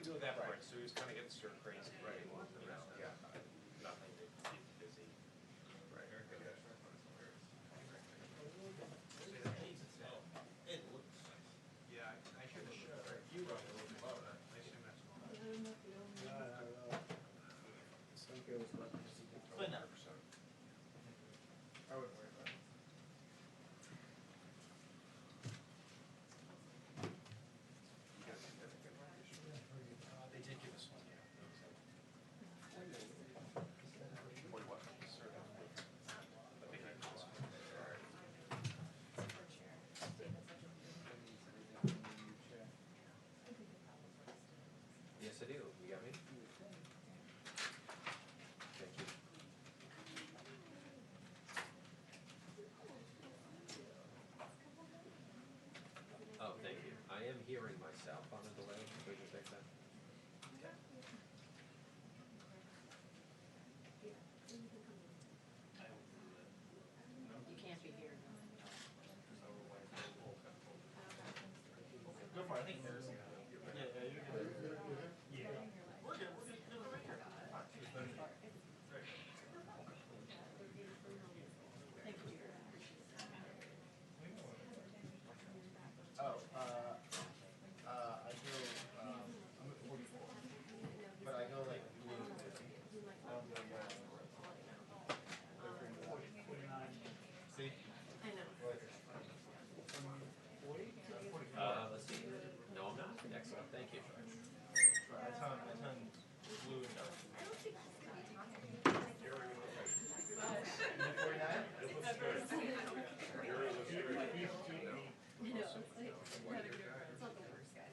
do that part, so he was kind of getting stir crazy. Right. You know, Yeah. nothing to keep busy. Right. It looks. Yeah, I should have showed you wrote a little bit lower. I assume that's why. But no. I wouldn't worry about it. You got a significant issue. They did give us one, yeah. What, what? Sort of. But they gave us one. Yes, I do. You got me? Thank you. Oh, thank you. I am hearing myself on a delay. If we can fix that. You can't be here. Go for it. I think there's. Yeah, you're good. Yeah. We're good. We're good. No, right here. Thank you. Oh, I go, I'm at 44, but I go like blue and 50. On the, 49. See? I know. What? 40? 44. Let's see. No, I'm not. Excellent. Thank you. I turn blue and dark. I don't think he's You 49? It looks good. No, it's like, it's not the worst guy.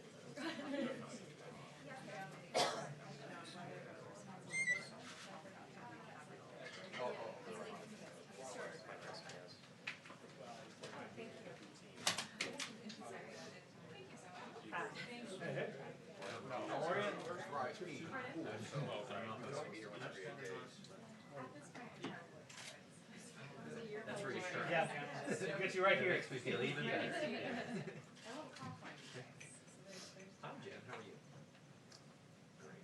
That's reassuring. Yeah, get you right It here. makes me feel even better. I love coffee. Hi, Jen. How are you? Great.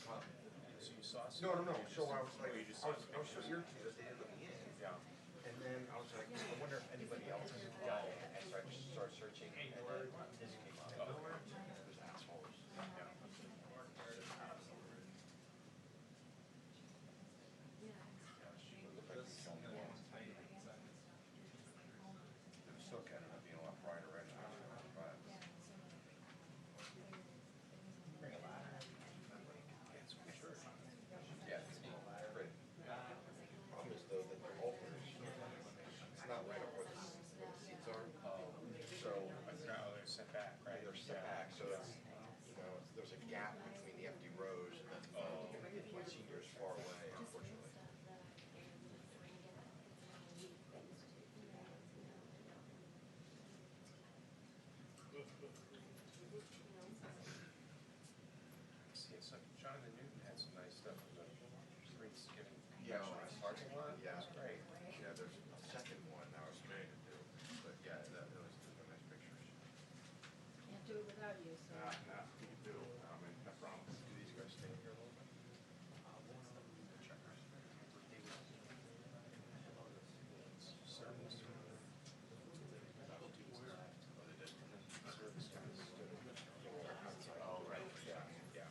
So you saw some? No. So I was like, Oh, you just I saw was some so pictures? irritated that they didn't let me in. Yeah. And then I was like, I wonder if anybody else has done it. And so I just started searching. And then this came up. Oh. There's assholes. Yeah. It looked like they filmed it. It was still kind of being a lot brighter red. But bring a ladder. Yeah, it's great. Problem is though that they're open. It's not right up where the seats are. So I think They're set back, right? they're set back, so it's, you know, there's a gap between the empty rows and then my senior's far away, unfortunately. See, so Jonathan Newton had some nice stuff in the streets getting. Yeah, on this parking lot, yeah. That's great. Yeah, there's a second one I was trying to do, but yeah, those are nice pictures. Can't do it without you, so. No, you can do, I mean, no problem. Do these guys stay here a little bit? Service. Service guys. Oh, right, yeah, yeah.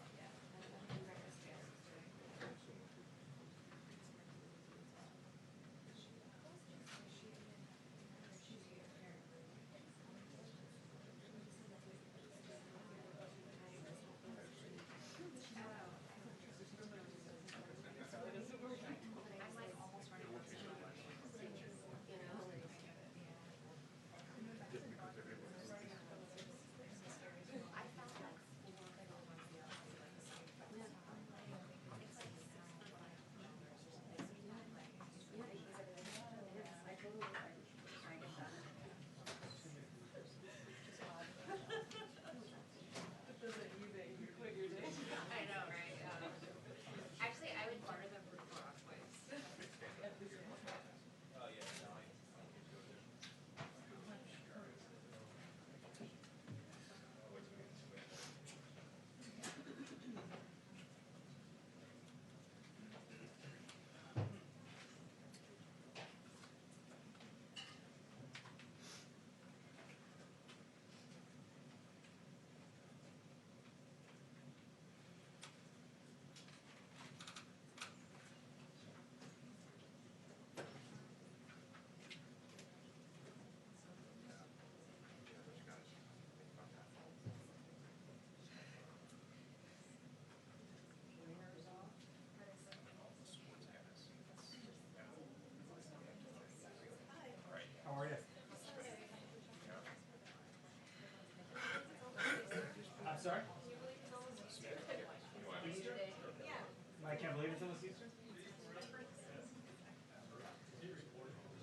Thomas Eastern?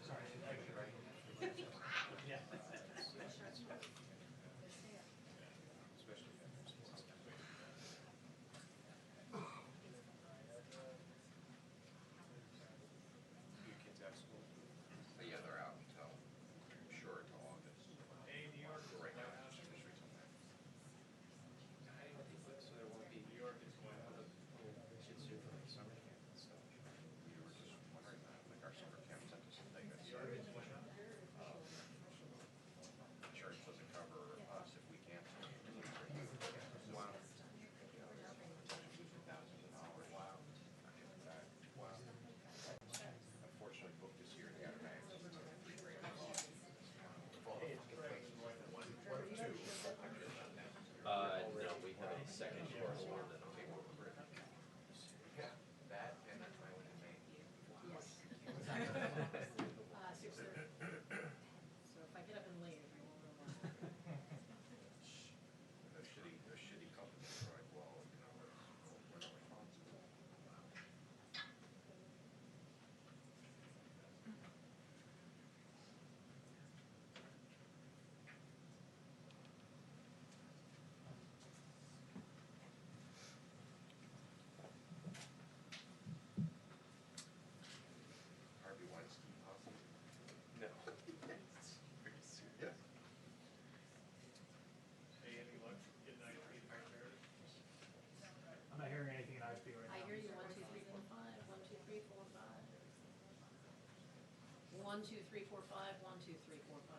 Sorry, I get it right. Yeah. Especially after sports. Your kids out of school? Yeah, they're out until, sure, until August. Hey, New York. Right now, it's just recently. So there won't be New York is going to the kids here for like summer camp and stuff. We were just wondering that, like our summer camp sent us something that New York said, is going up. insurance doesn't cover us if we cancel. Wow. $1,000. Wow. Wow. Unfortunately, booked this year, they got a max. $3 grand. Hey, it's great. One of two. No, we have a second course one and a paper for it. Yeah, that and that's my one in May. Yes. 6:30. So if I get up and late, you won't know why. Those shitty companies are like, well, you know, we're not responsible. Harvey Weinstein, possibly? No. Are you serious? Hey, any luck getting ISP to fire there? I'm not hearing anything in ISP right now. I hear you, 1, 2, 3, 4, 5, 1, 2, 3, 4, 5. 1, 2, 3, 4, 5, 1, 2, 3, 4, 5.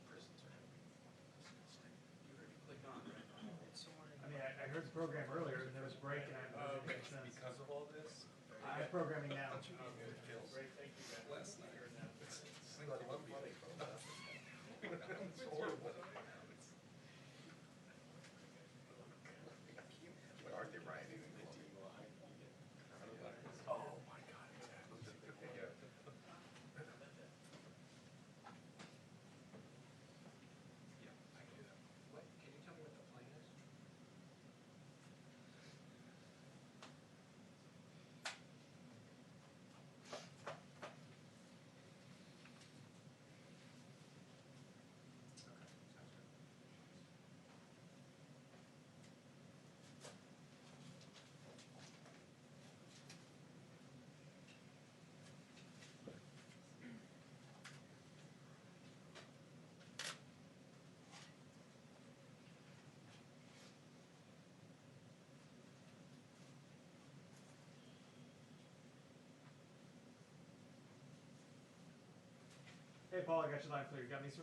Prisons are disgusting. You already click on it. I mean, I heard the program earlier and there was a break and I haven't heard anything since. Because of all this? I'm programming now. Great, thank you guys. Last night. Hearing that. It's like Columbia. It's horrible. But aren't they rioting in the DUI? Oh my God. Yeah. Yeah, I can do that. What, can you tell me what the plan is? Okay, sounds good. Hey, Paul, I got your line clear. You got me, sir?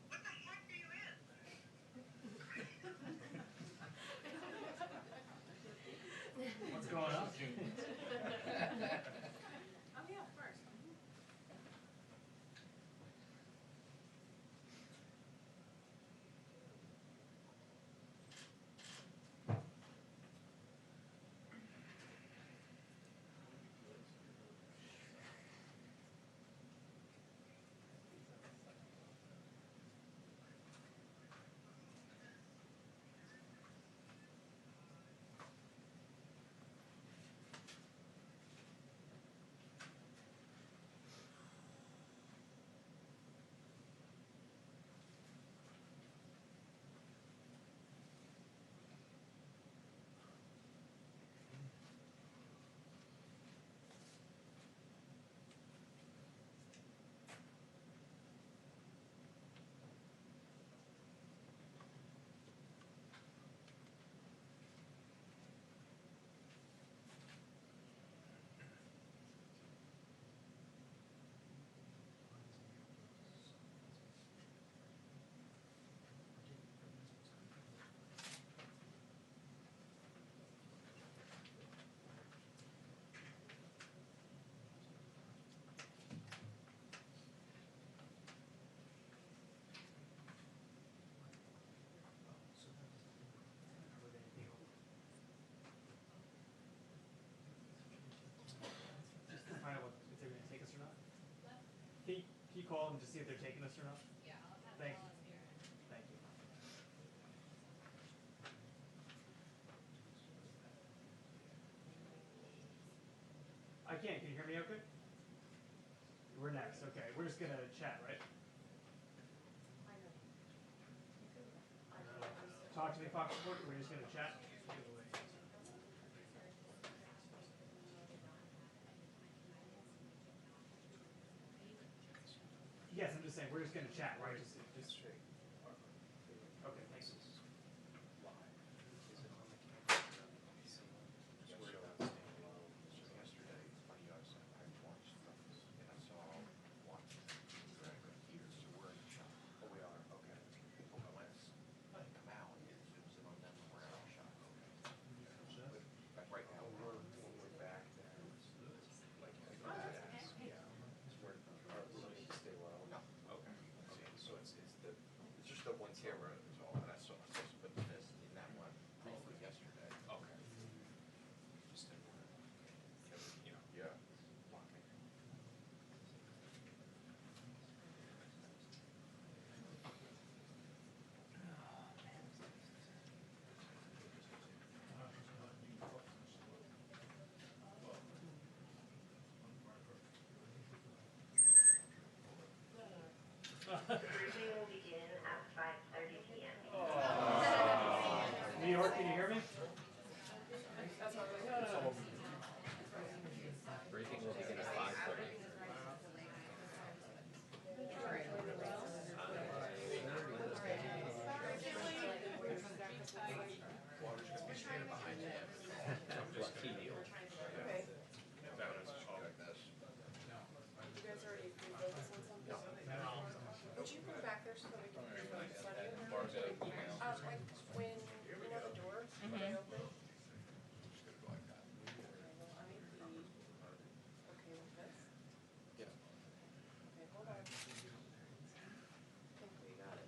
What the heck are you in? What's going on? Oh, yeah, of course. they're taking us or not? Yeah, I'll have Thank it you. all up here. Thank you. I can. Can you hear me okay? We're next. Okay. We're just gonna chat, right? Talk to me, Fox Report. We're just gonna chat. Yes, I'm just saying we're just gonna chat, right? Just okay. Thanks. Yesterday, funny, I watched those, and I saw one here, so we're in the shop. Oh, we are, okay. When I come out, it was among them, we're out of the shop, okay. But right now, we're back there, like, yeah. Stay well. No, okay, okay, so it's just the one camera is all, and I saw, but this, in that one, probably yesterday. Okay. Just didn't want to, you know, yeah. Blocking. Briefing will begin at 5:30 p.m. New York, can you hear me? Briefing will begin at 5:30. Water's gonna be standing behind you. Just key deal. Okay, That was all like this. you guys already pre-built this on something? Would you go back there so that we can like study it? Like when, you know the door, when they open? Just gonna go like that. Well, I might be okay with this. Yeah. Okay, hold on. I think we got it.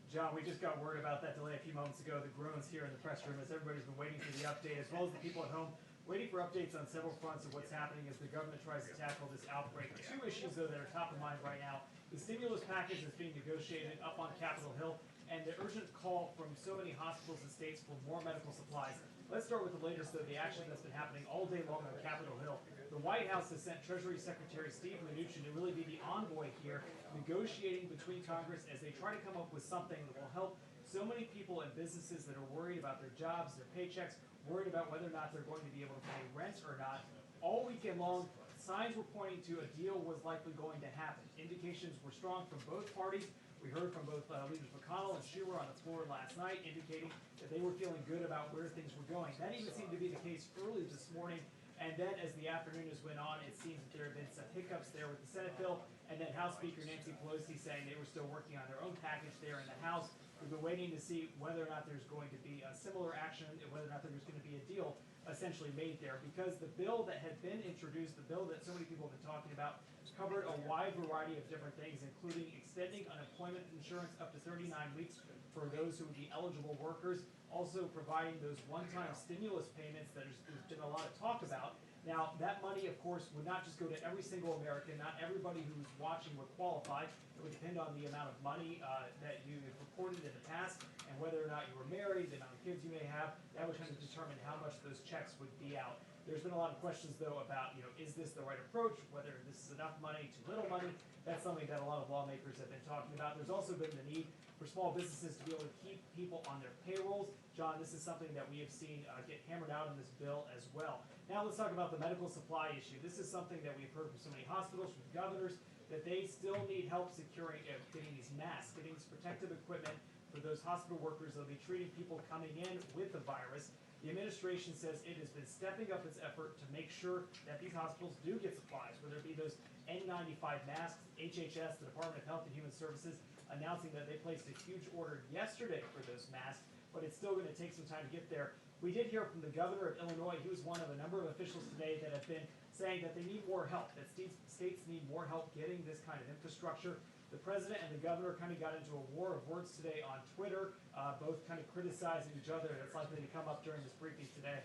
John, we just got word about that delay a few moments ago. The groans here in the press room as everybody's been waiting for the update, as well as the people at home waiting for updates on several fronts of what's happening as the government tries to tackle this outbreak. Two issues, though, that are top of mind right now. The stimulus package that's being negotiated up on Capitol Hill and the urgent call from so many hospitals and states for more medical supplies. Let's start with the latest, though, the action that's been happening all day long on Capitol Hill. The White House has sent Treasury Secretary Steve Mnuchin to really be the envoy here, negotiating between Congress as they try to come up with something that will help so many people and businesses that are worried about their jobs, their paychecks, worried about whether or not they're going to be able to pay rent or not. All weekend long, signs were pointing to a deal was likely going to happen. Indications were strong from both parties. We heard from both Leaders McConnell and Schumer on the floor last night, indicating that they were feeling good about where things were going. That even seemed to be the case early this morning. And then as the afternoon has went on, it seems that there have been some hiccups there with the Senate bill, and then House Speaker Nancy Pelosi saying they were still working on their own package there in the House. We've been waiting to see whether or not there's going to be a similar action, and whether or not there's going to be a deal essentially made there. Because the bill that had been introduced, the bill that so many people have been talking about, covered a wide variety of different things, including extending unemployment insurance up to 39 weeks for those who would be eligible workers, also providing those one-time stimulus payments that there's been a lot of talk about. Now, that money, of course, would not just go to every single American. Not everybody who's watching would qualify. It would depend on the amount of money that you have reported in the past and whether or not you were married, the amount of kids you may have. That would kind of determine how much those checks would be out. There's been a lot of questions, though, about, is this the right approach, whether this is enough money, too little money. That's something that a lot of lawmakers have been talking about. There's also been the need for small businesses to be able to keep people on their payrolls. John, this is something that we have seen get hammered out in this bill as well. Now let's talk about the medical supply issue. This is something that we've heard from so many hospitals, from governors, that they still need help securing, getting these masks, getting this protective equipment for those hospital workers that will be treating people coming in with the virus. The administration says it has been stepping up its effort to make sure that these hospitals do get supplies, whether it be those N95 masks. HHS, the Department of Health and Human Services, announcing that they placed a huge order yesterday for those masks, but it's still going to take some time to get there. We did hear from the governor of Illinois. He was one of a number of officials today that have been saying that they need more help, that states need more help getting this kind of infrastructure. The president and the governor kind of got into a war of words today on Twitter, both kind of criticizing each other. That's likely to come up during this briefing today.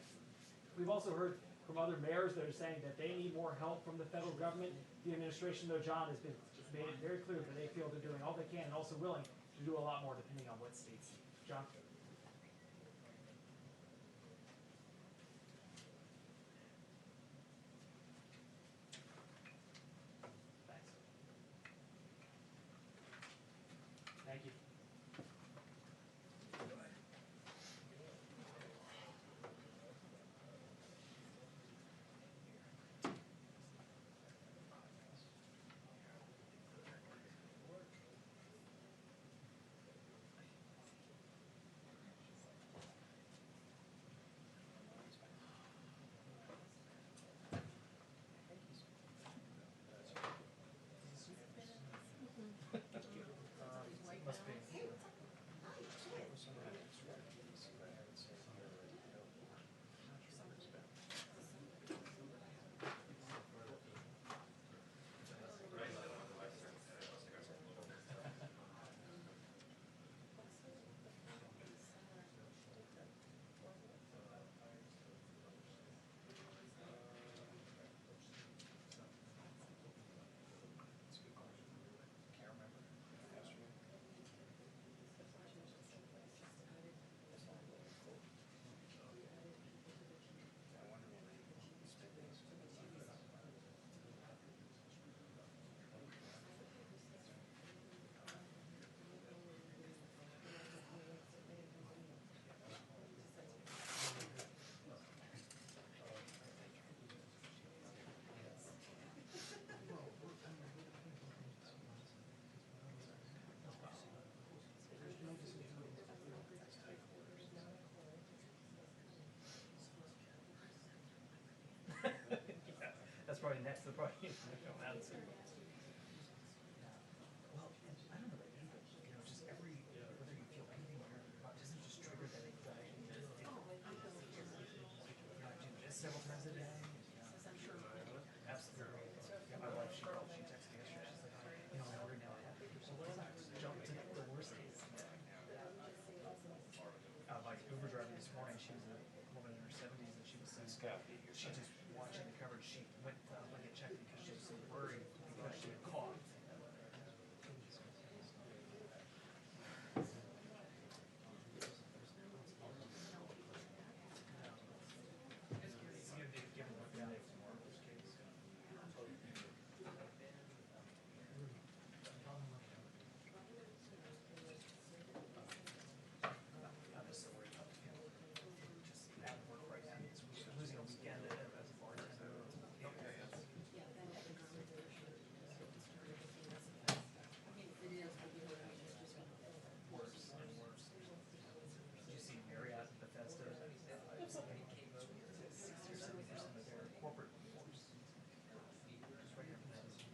We've also heard from other mayors that are saying that they need more help from the federal government. The administration, though, John, has made it very clear that they feel they're doing all they can and also willing to do a lot more depending on what states need. John? Thanks. Thank you. Must be. That's probably next. They'll probably come out soon. Well, I don't know about you, but just whether you feel anything weird about it, doesn't just trigger that anxiety. Several times a day. I'm sure. Absolutely. Yeah, my wife, she texted me yesterday. She's like, I already know I have to jump to the worst case. My Uber driver this morning, she was a woman in her 70s, and she was saying, she just watching the coverage, she went to get checked because she was so worried because she had coughed. I'm just so worried about the family. Just out of work right now. It's losing a weekend as a bartender. Worse and worse. Did you see Marriott and Bethesda? 60 or 70% of their corporate workforce. Just right here in Bethesda.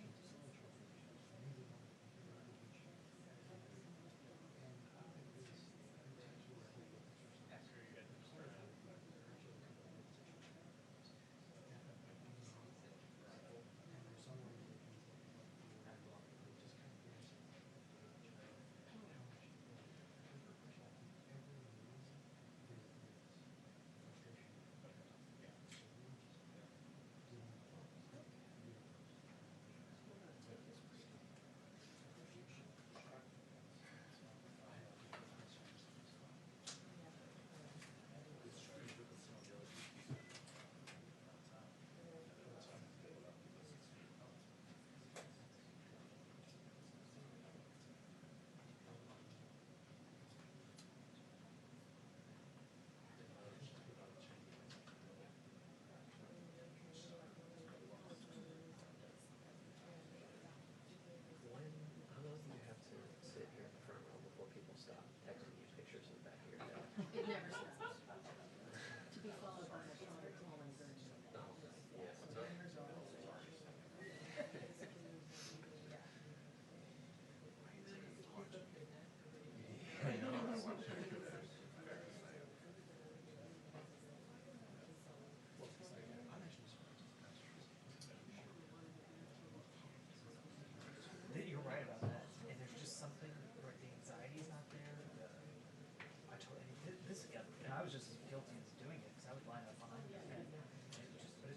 How long do you have to sit here in the front row before people stop texting you pictures in the back of your head? It never stops. To be followed by a taller, taller version. Oh, yeah. I know. You're right about that. And there's just something where the anxiety's not there. I totally, this, and I was just as guilty as doing it because I would line up behind it. And it just, but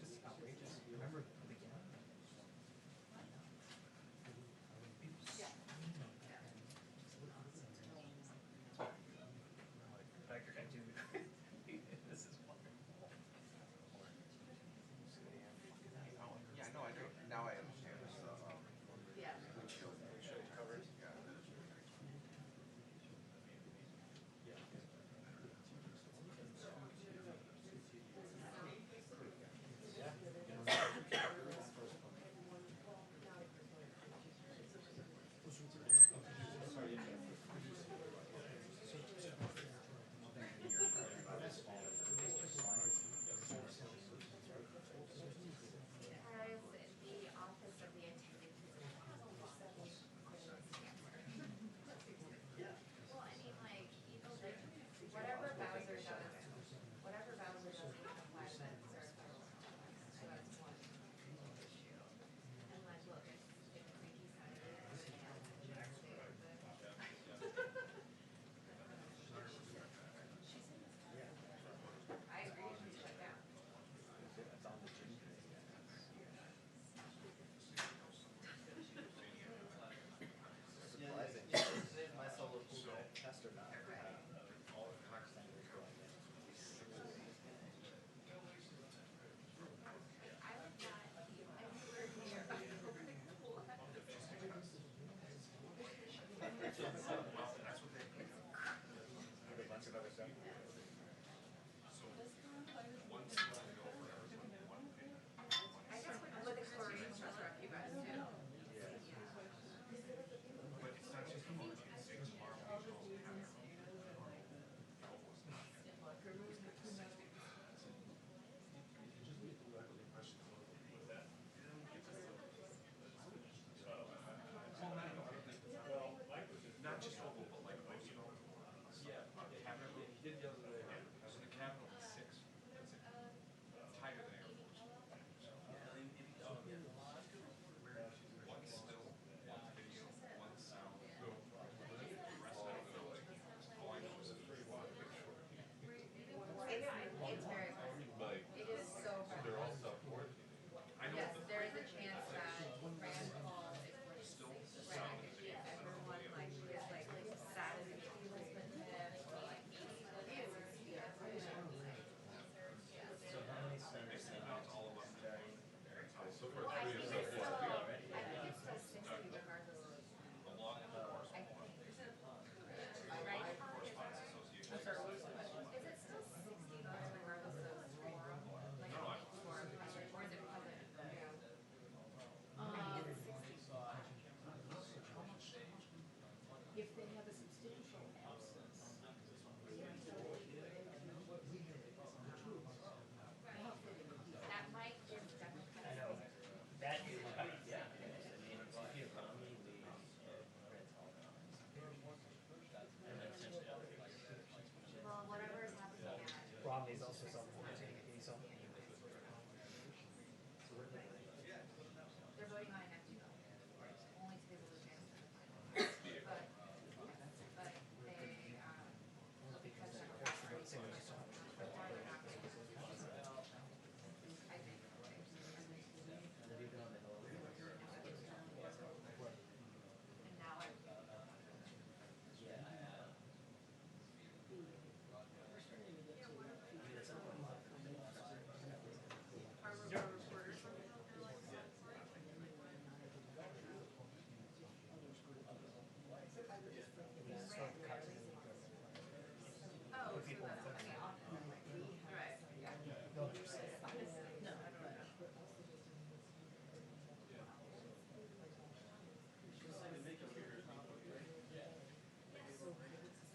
Romney's also self-quarantining. He's on. They're voting on it next week, only to be able to advance to the final. But they, because of the fact that it's part of the happening, I think. Have you been on the Hill? And now I. Are reporters from the Hill like that? Oh, so that's, I mean, right, yeah. No, you're saying.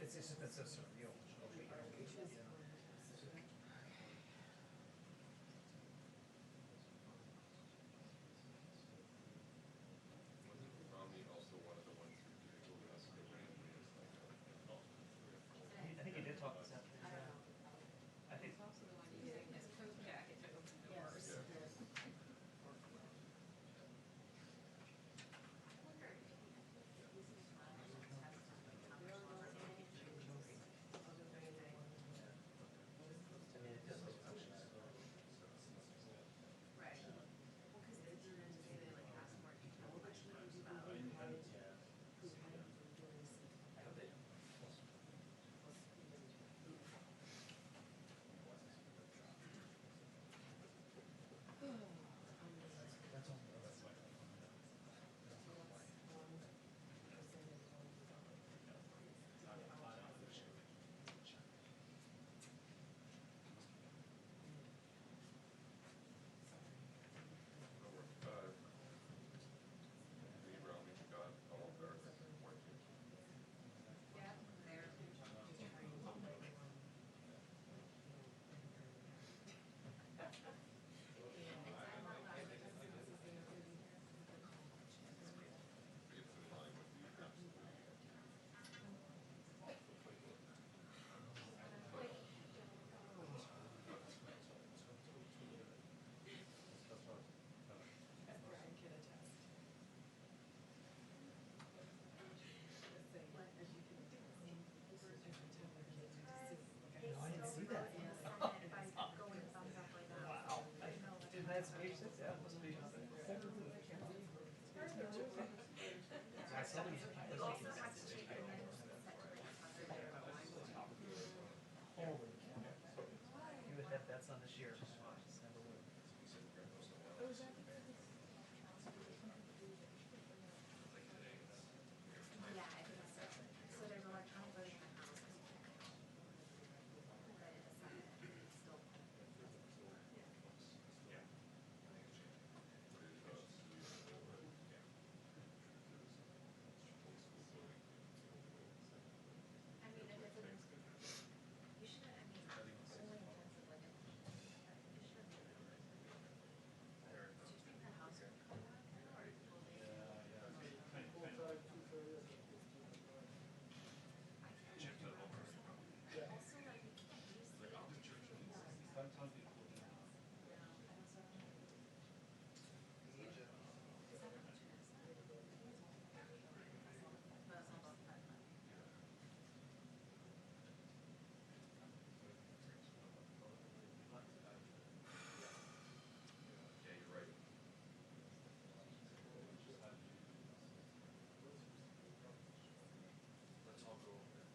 It's just that's so surreal. Romney also one of the ones who told us that I think he did talk this afternoon. I think. Also the one using his coat jacket to open the doors. Yeah. I mean, it feels like Right. Well, cause they like ask more detailed questions about. I hope they. That's all. Lee Romney got all American quarantine. Yeah, they're It's in line with the absolute. No, I didn't see that. Wow. Dude, that's page 6. Yeah, it was page 6. I saw these people also making has to sense. take the minutes set to like 100. Holy cow. You would have bets on this year. Just never would. Yeah, I think so. So there's electronic voting in the House. But in the Senate, it's still. I mean, if it's a, you shouldn't, I mean, only intensive like a, you shouldn't. Do you think the House would come back or will they? Also, like, we can't use the. That's not about that. Yeah, you're right. Let's all go over there.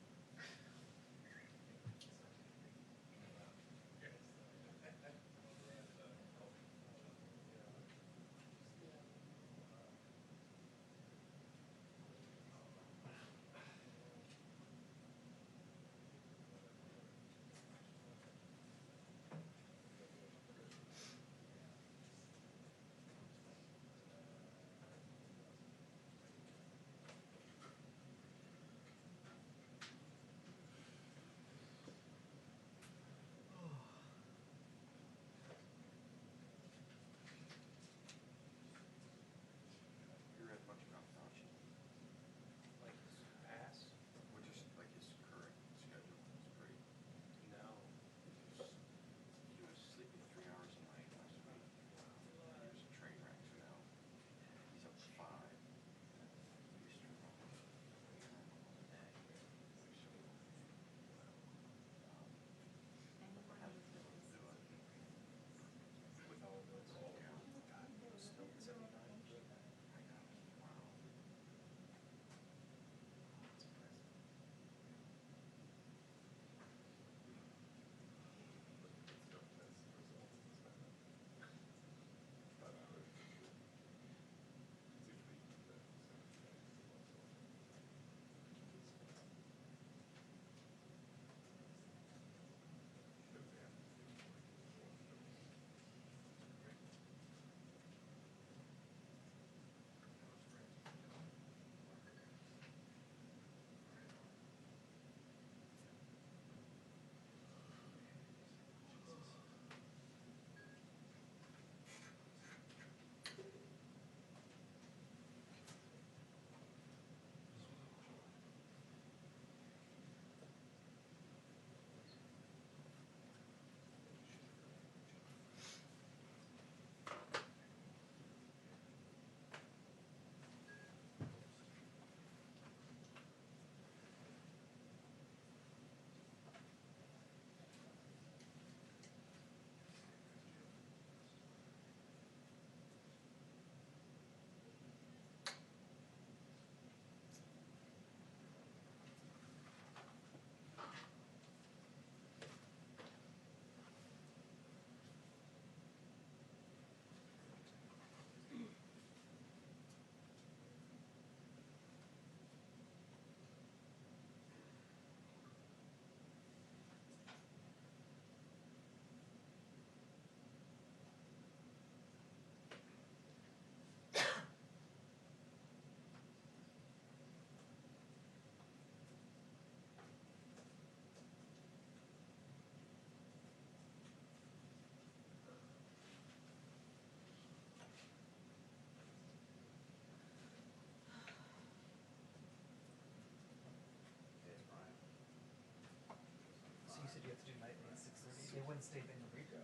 They wouldn't stay in the RICO.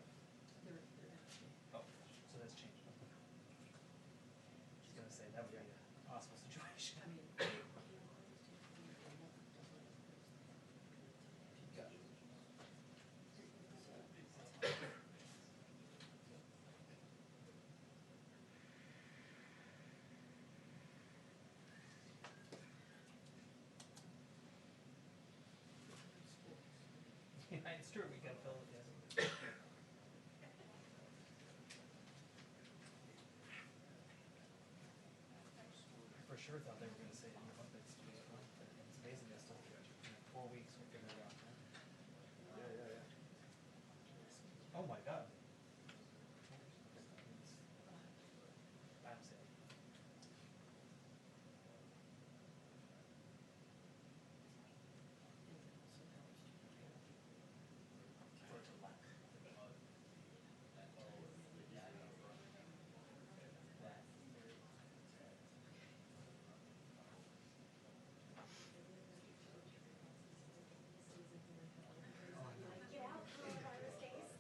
Oh, so that's changed. I was gonna say, that would be a possible situation. Yeah, it's true, we gotta fill it, yes. I for sure thought they were gonna say, you know, it's amazing they still, in 4 weeks we figured it out. Oh my god. That's it. For it to last. Yeah, coronavirus case.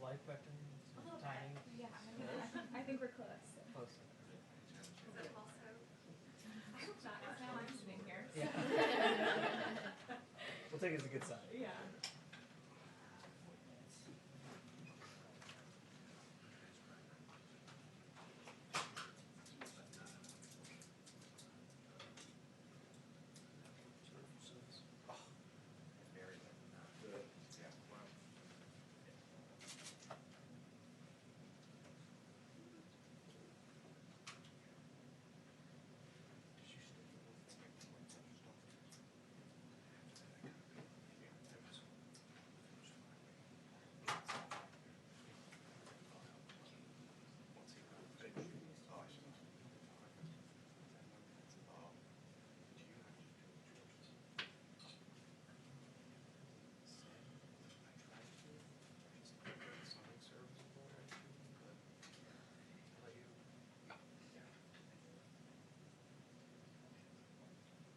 life expectancy? A little bit. Timing? Yeah, I think we're close. Close. Is it also? I hope not, 'cause now I'm sitting here. Yeah. We'll take it as a good sign. Yeah. Very good. Yeah, wow.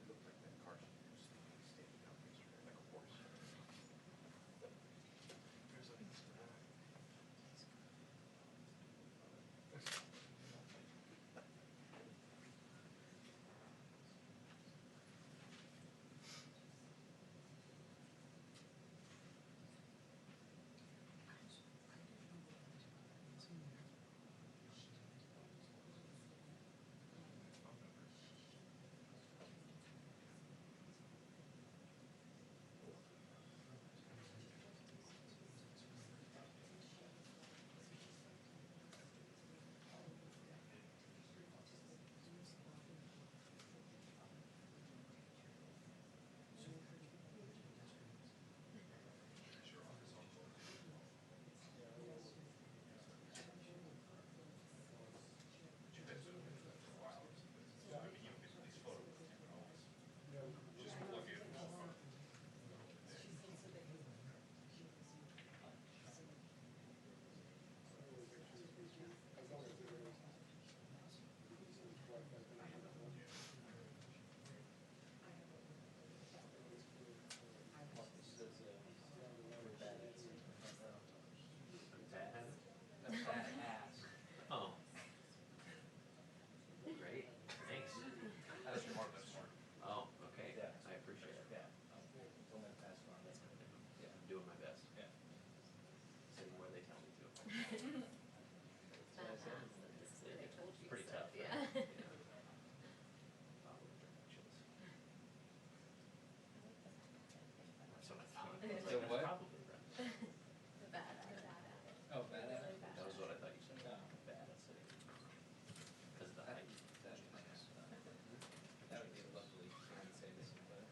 It looked like that car was standing up yesterday, like a horse. Oh. Great, thanks. That's smart, that's smart. Oh, okay, Yeah. I appreciate it. Yeah. Don't let it pass on. Yeah, I'm doing my best. Yeah. Sitting where they tell me to. It's not fast, but this is where they told you. Pretty so, tough, Yeah. right? Following directions. That's what I thought. I was The like, what? that's probably right. The bad at it. Oh, bad at it? That was what I thought you said. No. Bad at sitting. Because of the height. That's nice. That would be lovely, someone would say this, but.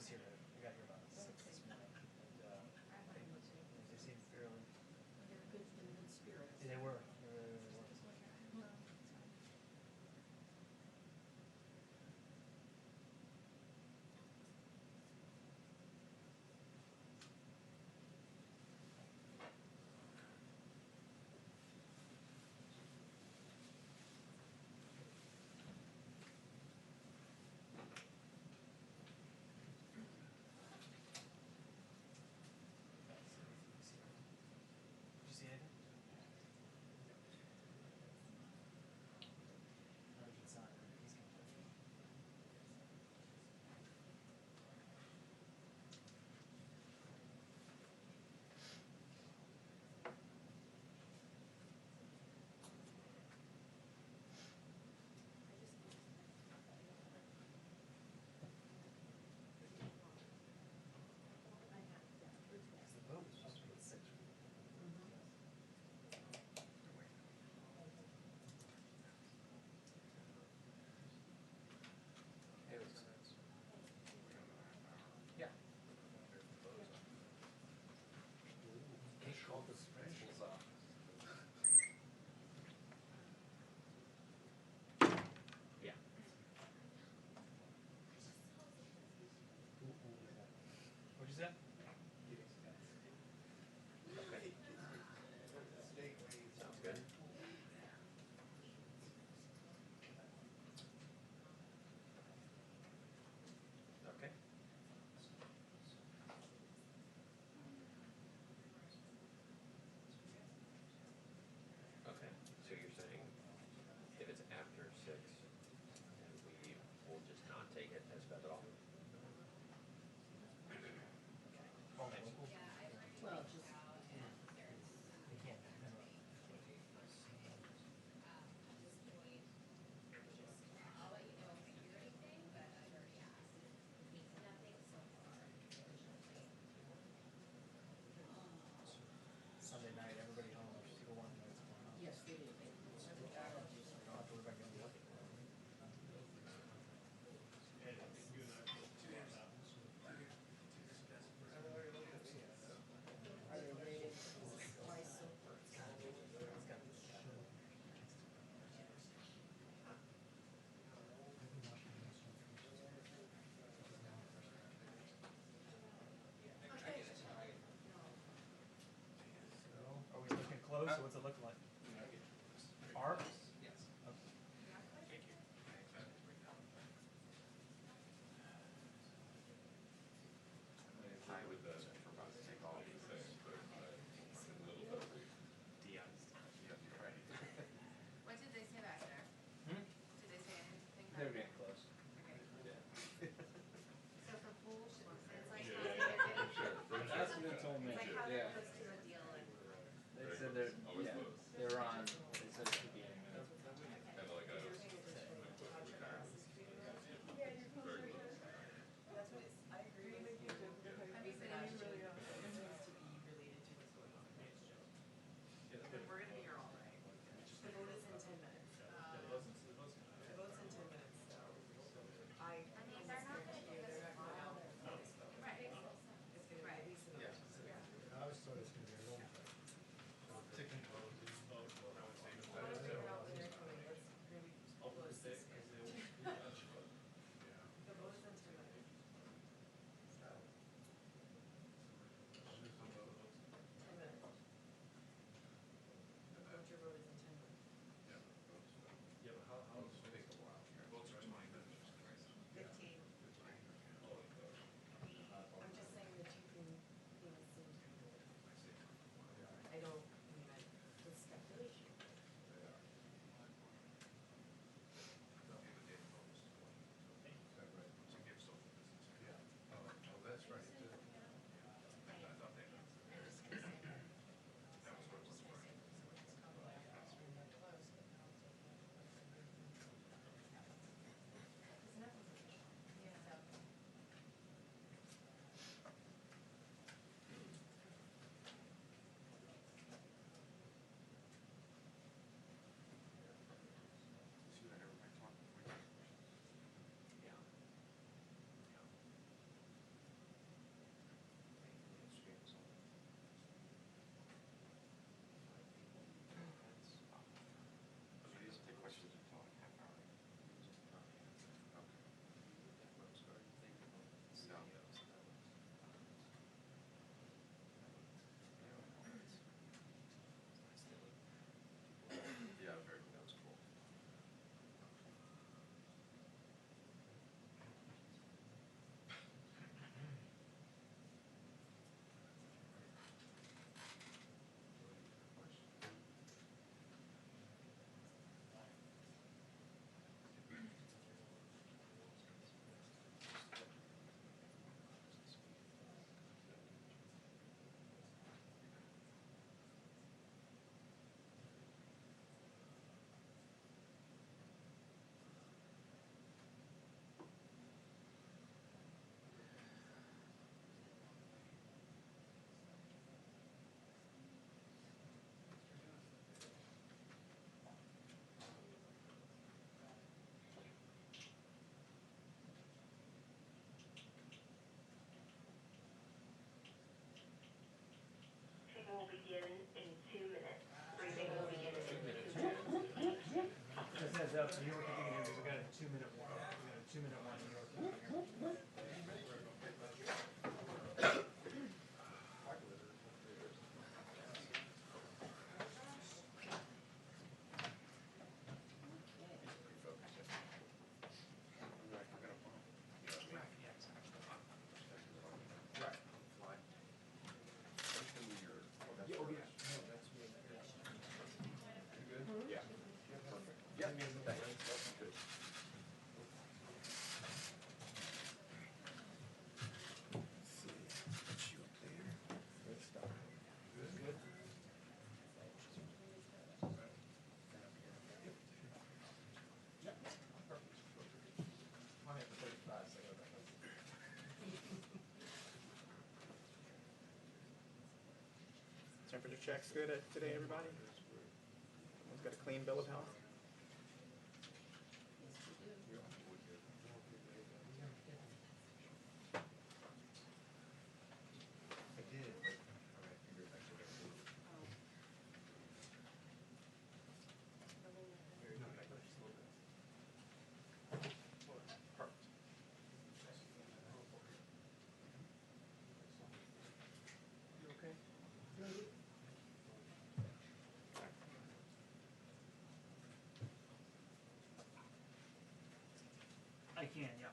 was here I got here about 6 this morning, and they seemed fairly. Good spirits. They were. They really were. Did you see anything? Not a good sign. He's coming. The boat was supposed to be at 6. It was nice. Yeah. He called the principal's office. Yeah. What'd you say? Okay. Sounds good. Okay. Okay, so you're saying if it's after 6, then we will just not take it as fed at all? Only local? Well, just, They can't. I'll let you know if I hear anything, but I've already asked. Nothing so far, unfortunately. Sunday night, everybody home, people want to know what's going on. yes, they do. You don't have to worry about getting looking. Are they rated twice so far? Are we looking close, or what's it look like? Arc? Yes. I would probably take all these things, but a little bit of right. What did they say back there? Hmm? Did they say anything? They were getting close. Okay. So for pool, it's like, That's what they told me. it's like how they're Yeah. close to a deal and. They said they're, Always yeah, close. they were on, they said it should be in. begin in 2 minutes. Briefing will begin in 2 minutes. Just heads up, New York Community, we got a 2-minute one. We got a 2-minute one, New York Community. Temperature checks good today, everybody? Everyone's got a clean bill of health? I did, but I figured I should have. You okay? I can, yeah.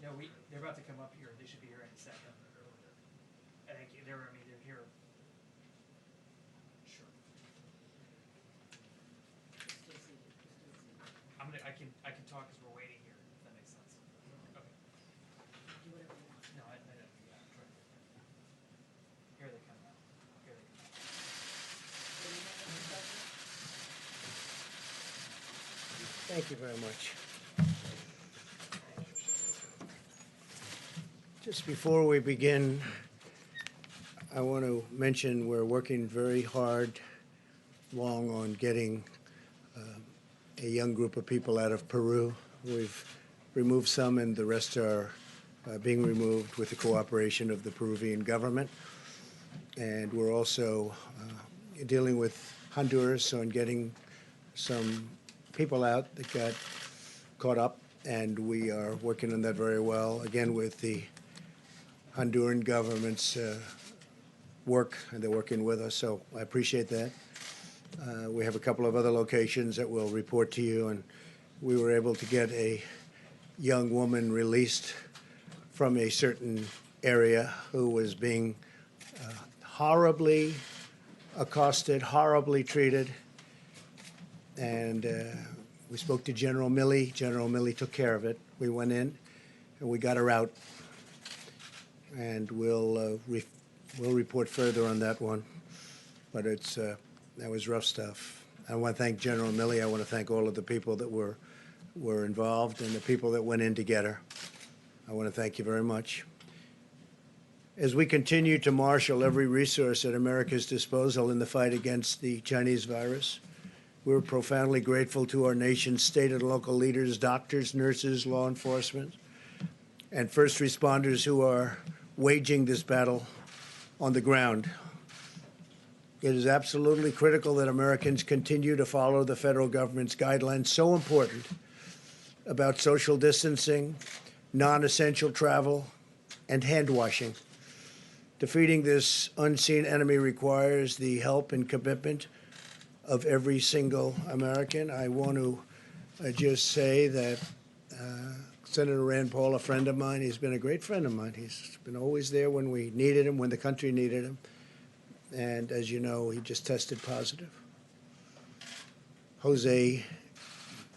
No, they're about to come up here. They should be here in a second. I think they're here. Sure. I can talk as we're waiting here, if that makes sense. Okay. Do whatever you want. No, I don't, yeah, try. Here they come now. Here they come. Thank you very much. Just before we begin, I want to mention we're working very hard, long on getting a young group of people out of Peru. We've removed some, and the rest are being removed with the cooperation of the Peruvian government. And we're also dealing with Honduras on getting some people out that got caught up, and we are working on that very well, again, with the Honduran government's work, and they're working with us, so I appreciate that. We have a couple of other locations that we'll report to you, and we were able to get a young woman released from a certain area who was being horribly accosted, horribly treated, and we spoke to General Milley. General Milley took care of it. We went in, and we got her out, and we'll report further on that one. But it's that was rough stuff. I want to thank General Milley. I want to thank all of the people that were involved and the people that went in to get her. I want to thank you very much. As we continue to marshal every resource at America's disposal in the fight against the Chinese virus, we're profoundly grateful to our nation's state and local leaders, doctors, nurses, law enforcement, and first responders who are waging this battle on the ground. It is absolutely critical that Americans continue to follow the federal government's guidelines, so important, about social distancing, non-essential travel, and hand washing. Defeating this unseen enemy requires the help and commitment of every single American. I want to just say that Senator Rand Paul, a friend of mine, he's been a great friend of mine. He's been always there when we needed him, when the country needed him. And as you know, he just tested positive. Jose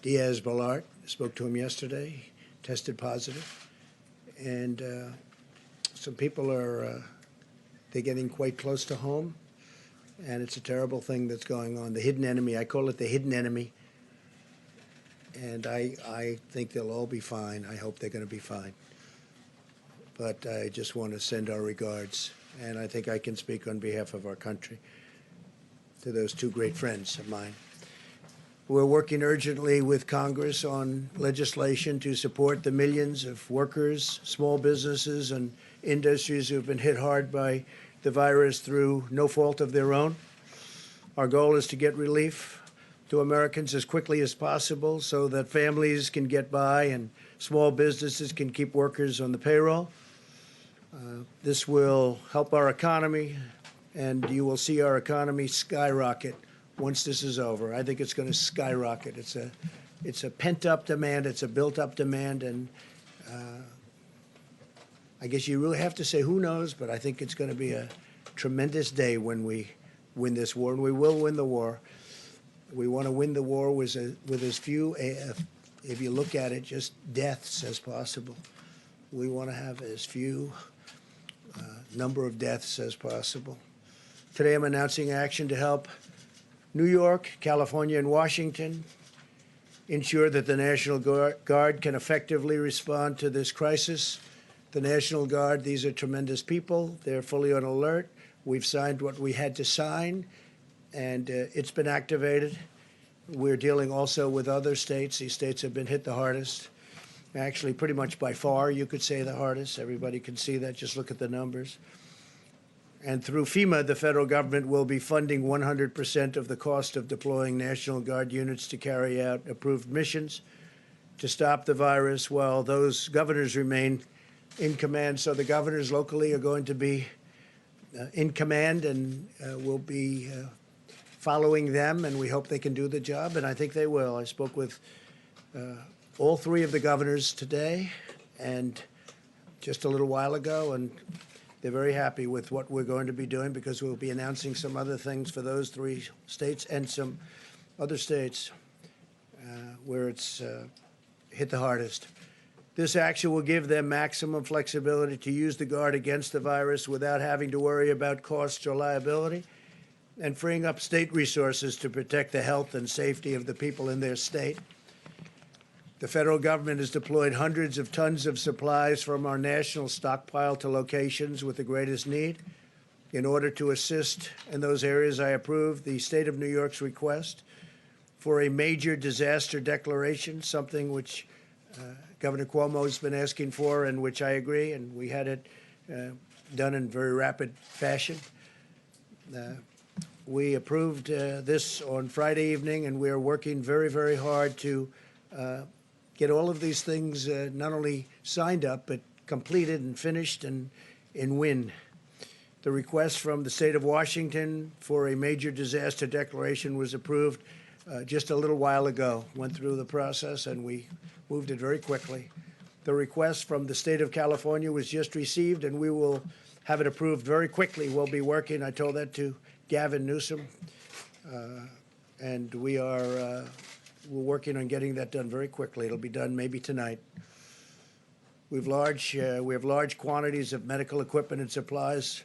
Diaz-Balart, spoke to him yesterday, tested positive. And some people are, they're getting quite close to home. And it's a terrible thing that's going on. The hidden enemy, I call it the hidden enemy. And I think they'll all be fine. I hope they're going to be fine. But I just want to send our regards, and I think I can speak on behalf of our country, to those two great friends of mine. We're working urgently with Congress on legislation to support the millions of workers, small businesses, and industries who have been hit hard by the virus through no fault of their own. Our goal is to get relief to Americans as quickly as possible so that families can get by and small businesses can keep workers on the payroll. This will help our economy, and you will see our economy skyrocket once this is over. I think it's going to skyrocket. It's a pent-up demand. It's a built-up demand, and I guess you really have to say who knows, but I think it's going to be a tremendous day when we win this war, and we will win the war. We want to win the war with as few, if you look at it, just deaths as possible. We want to have as few number of deaths as possible. Today I'm announcing action to help New York, California, and Washington ensure that the National Guard can effectively respond to this crisis. The National Guard, these are tremendous people. They're fully on alert. We've signed what we had to sign, and it's been activated. We're dealing also with other states. These states have been hit the hardest. Actually, pretty much by far, you could say the hardest. Everybody can see that. Just look at the numbers. And through FEMA, the federal government will be funding 100% of the cost of deploying National Guard units to carry out approved missions to stop the virus while those governors remain in command. So the governors locally are going to be in command and will be following them, and we hope they can do the job, and I think they will. I spoke with all three of the governors today and just a little while ago, and they're very happy with what we're going to be doing because we'll be announcing some other things for those three states and some other states where it's hit the hardest. This action will give them maximum flexibility to use the Guard against the virus without having to worry about costs or liability, and freeing up state resources to protect the health and safety of the people in their state. The federal government has deployed hundreds of tons of supplies from our national stockpile to locations with the greatest need. In order to assist in those areas, I approved the state of New York's request for a major disaster declaration, something which Governor Cuomo has been asking for and which I agree, and we had it done in very rapid fashion. We approved this on Friday evening, and we are working very, very hard to get all of these things not only signed up, but completed and finished and win. The request from the state of Washington for a major disaster declaration was approved just a little while ago, went through the process, and we moved it very quickly. The request from the state of California was just received, and we will have it approved very quickly. We'll be working, I told that to Gavin Newsom, and we're working on getting that done very quickly. It'll be done maybe tonight. We have large quantities of medical equipment and supplies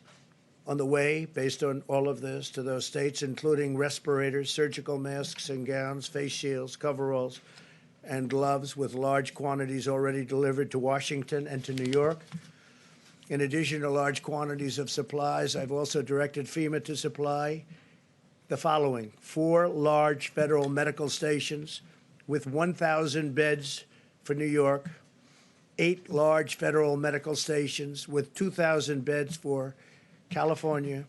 on the way based on all of this to those states, including respirators, surgical masks and gowns, face shields, coveralls, and gloves, with large quantities already delivered to Washington and to New York. In addition to large quantities of supplies, I've also directed FEMA to supply the following: 4 large federal medical stations with 1,000 beds for New York, 8 large federal medical stations with 2,000 beds for California,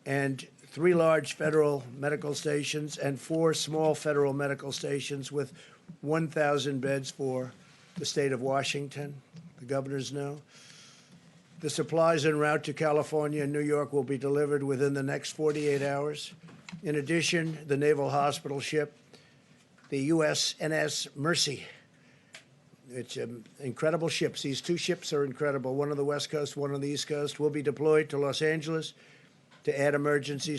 and 3 large federal medical stations and 4 small federal medical stations with 1,000 beds for the state of Washington. The governors know. The supplies en route to California and New York will be delivered within the next 48 hours. In addition, the Naval Hospital ship, the USNS Mercy. It's incredible ships. These 2 ships are incredible, one on the West Coast, one on the East Coast, will be deployed to Los Angeles to add emergency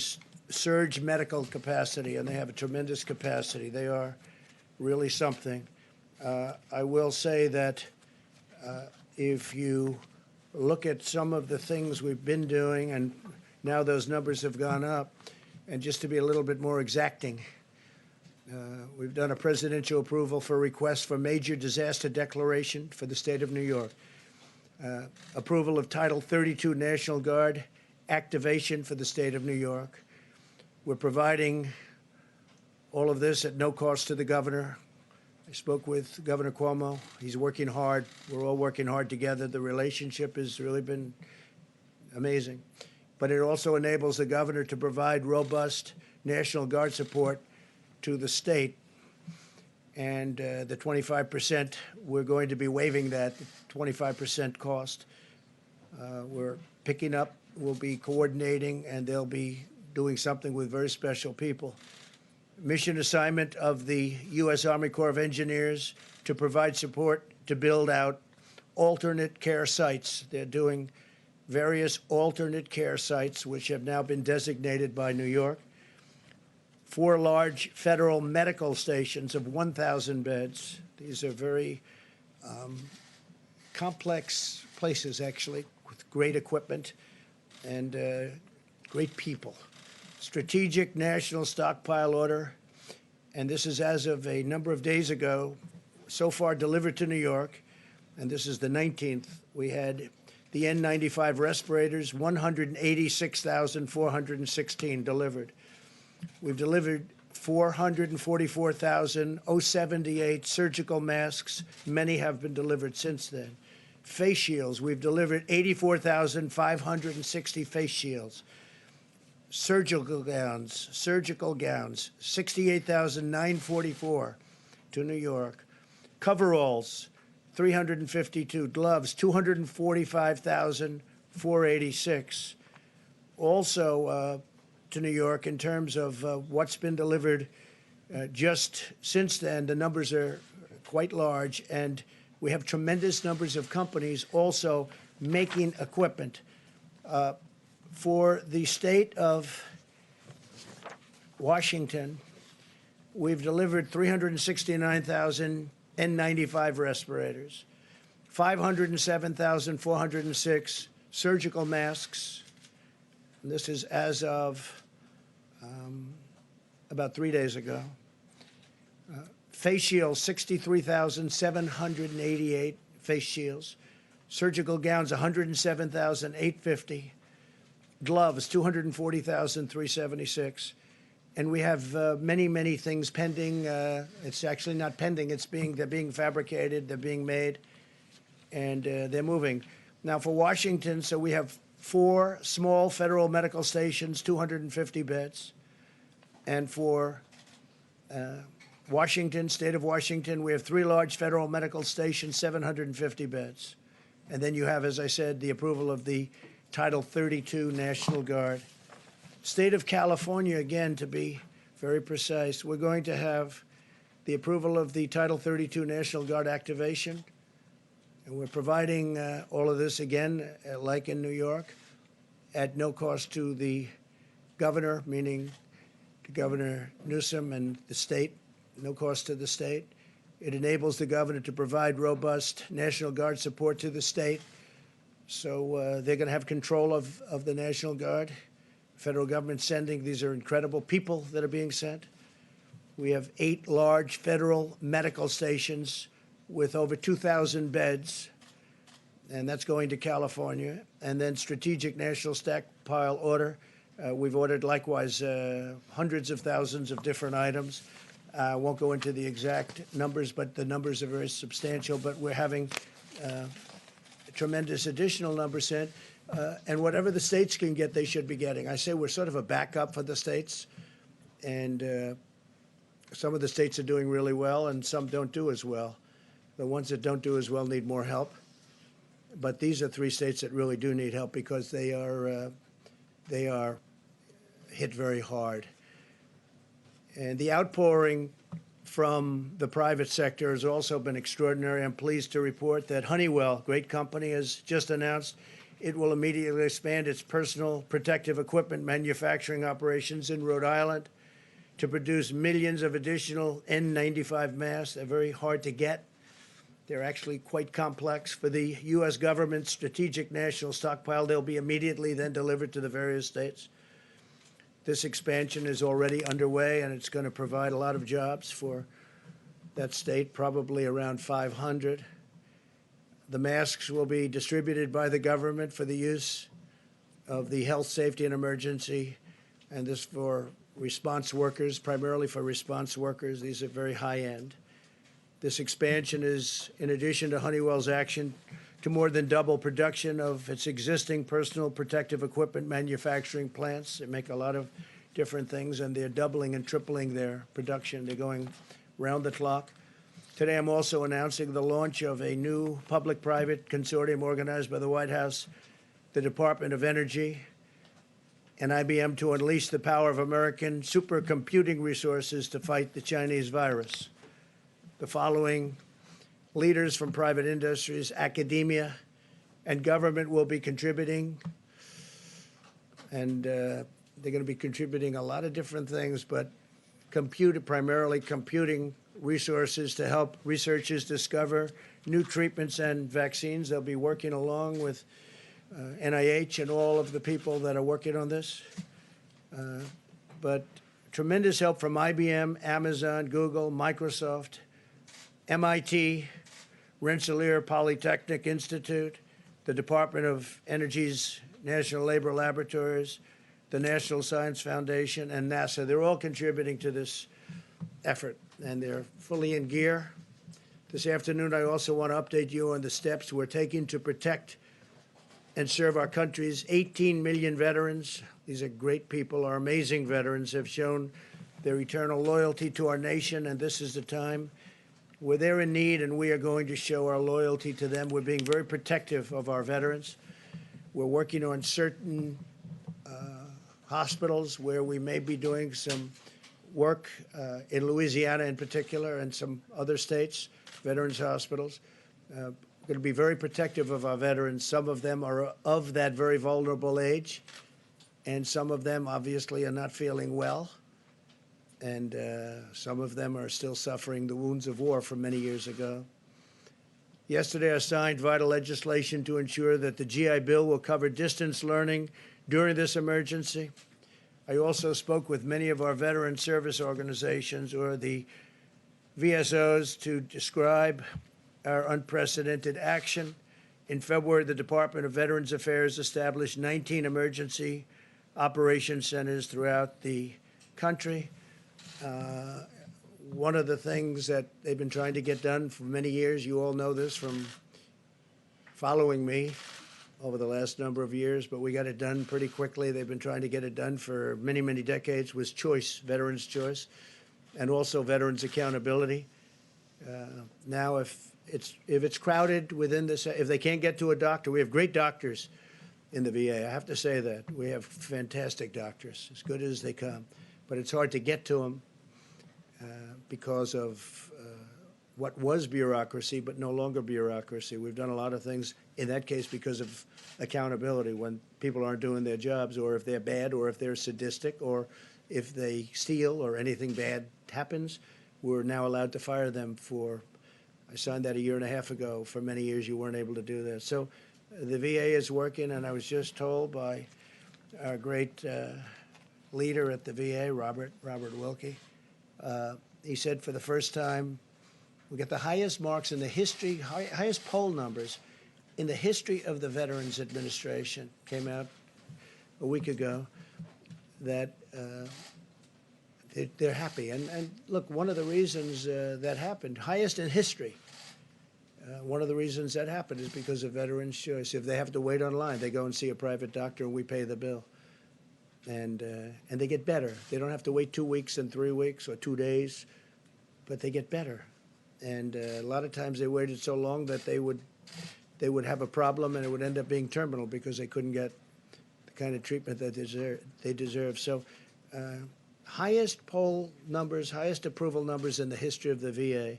surge medical capacity, and they have a tremendous capacity. They are really something. I will say that if you look at some of the things we've been doing, and now those numbers have gone up, and just to be a little bit more exacting, we've done a presidential approval for request for major disaster declaration for the state of New York, approval of Title 32 National Guard activation for the state of New York. We're providing all of this at no cost to the governor. I spoke with Governor Cuomo. He's working hard. We're all working hard together. The relationship has really been amazing. but it also enables the governor to provide robust National Guard support to the state. And the 25%, we're going to be waiving that 25% cost. We're picking up, we'll be coordinating, and they'll be doing something with very special people. Mission assignment of the U.S. Army Corps of Engineers to provide support to build out alternate care sites. They're doing various alternate care sites, which have now been designated by New York. 4 large federal medical stations of 1,000 beds. These are very complex places, actually, with great equipment and great people. Strategic National Stockpile Order, and this is as of a number of days ago, so far delivered to New York, and this is the 19th. We had the N95 respirators, 186,416 delivered. We've delivered 444,078 surgical masks. Many have been delivered since then. Face shields, we've delivered 84,560 face shields. Surgical gowns, 68,944 to New York. Coveralls, 352. Gloves, 245,486. Also to New York, in terms of what's been delivered just since then, the numbers are quite large, and we have tremendous numbers of companies also making equipment. For the state of Washington, we've delivered 369,000 N95 respirators, 507,406 surgical masks. And this is as of about 3 days ago. Face shields, 63,788 face shields. Surgical gowns, 107,850. Gloves, 240,376. And we have many, many things pending. It's actually not pending. They're being fabricated. They're being made, and they're moving. Now for Washington, so we have 4 small federal medical stations, 250 beds, and for Washington, state of Washington, we have 3 large federal medical stations, 750 beds, and then you have, as I said, the approval of the Title 32 National Guard. State of California, again, to be very precise, we're going to have the approval of the Title 32 National Guard activation. And we're providing all of this, again, like in New York, at no cost to the governor, meaning to Governor Newsom and the state, no cost to the state. It enables the governor to provide robust National Guard support to the state. So they're going to have control of the National Guard. Federal government sending, these are incredible people that are being sent. We have 8 large federal medical stations with over 2,000 beds, and that's going to California. And then Strategic National Stockpile Order. We've ordered likewise hundreds of thousands of different items. I won't go into the exact numbers, but the numbers are very substantial. But we're having tremendous additional numbers sent. And whatever the states can get, they should be getting. I say we're sort of a backup for the states. And some of the states are doing really well, and some don't do as well. The ones that don't do as well need more help. But these are 3 states that really do need help because they are hit very hard. And the outpouring from the private sector has also been extraordinary. I'm pleased to report that Honeywell, great company, has just announced it will immediately expand its personal protective equipment manufacturing operations in Rhode Island to produce millions of additional N95 masks. They're very hard to get. They're actually quite complex. For the U.S. government strategic national stockpile, they'll be immediately then delivered to the various states. This expansion is already underway, and it's going to provide a lot of jobs for that state, probably around 500. The masks will be distributed by the government for the use of the health, safety, and emergency, and this for response workers, primarily for response workers. These are very high-end. This expansion is in addition to Honeywell's action to more than double production of its existing personal protective equipment manufacturing plants. They make a lot of different things, and they're doubling and tripling their production. They're going round the clock. Today, I'm also announcing the launch of a new public-private consortium organized by the White House, the Department of Energy, and IBM to unleash the power of American supercomputing resources to fight the Chinese virus. The following leaders from private industries, academia, and government will be contributing, and they're going to be contributing a lot of different things, but primarily computing resources to help researchers discover new treatments and vaccines. They'll be working along with NIH and all of the people that are working on this. But tremendous help from IBM, Amazon, Google, Microsoft, MIT, Rensselaer Polytechnic Institute, the Department of Energy's National Labor Laboratories, the National Science Foundation, and NASA. They're all contributing to this effort, and they're fully in gear. This afternoon, I also want to update you on the steps we're taking to protect and serve our country's 18 million veterans. These are great people. Our amazing veterans have shown their eternal loyalty to our nation, and this is the time where they're in need, and we are going to show our loyalty to them. We're being very protective of our veterans. We're working on certain hospitals where we may be doing some work in Louisiana in particular and some other states, veterans hospitals. We're going to be very protective of our veterans. Some of them are of that very vulnerable age, and some of them obviously are not feeling well, and some of them are still suffering the wounds of war from many years ago. Yesterday, I signed vital legislation to ensure that the GI Bill will cover distance learning during this emergency. I also spoke with many of our veteran service organizations, or the VSOs, to describe our unprecedented action. In February, the Department of Veterans Affairs established 19 emergency operations centers throughout the country. One of the things that they've been trying to get done for many years, you all know this from following me over the last number of years, but we got it done pretty quickly. They've been trying to get it done for many, many decades, was choice, veterans' choice, and also veterans' accountability. Now, if it's crowded within this, if they can't get to a doctor, we have great doctors in the VA. I have to say that. We have fantastic doctors, as good as they come. But it's hard to get to them because of what was bureaucracy, but no longer bureaucracy. We've done a lot of things, in that case, because of accountability. When people aren't doing their jobs, or if they're bad, or if they're sadistic, or if they steal, or anything bad happens, we're now allowed to fire them for, I signed that a year and a half ago. For many years, you weren't able to do that. So the VA is working, and I was just told by our great leader at the VA, Robert Wilkie, he said for the first time, we get the highest marks in the history, highest poll numbers in the history of the Veterans Administration. Came out a week ago that they're happy. And look, one of the reasons that happened, highest in history, one of the reasons that happened is because of veterans' choice. If they have to wait online, they go and see a private doctor and we pay the bill. And they get better. They don't have to wait 2 weeks and 3 weeks or 2 days, but they get better. And a lot of times they waited so long that they would have a problem, and it would end up being terminal because they couldn't get the kind of treatment that they deserve. So highest poll numbers, highest approval numbers in the history of the VA.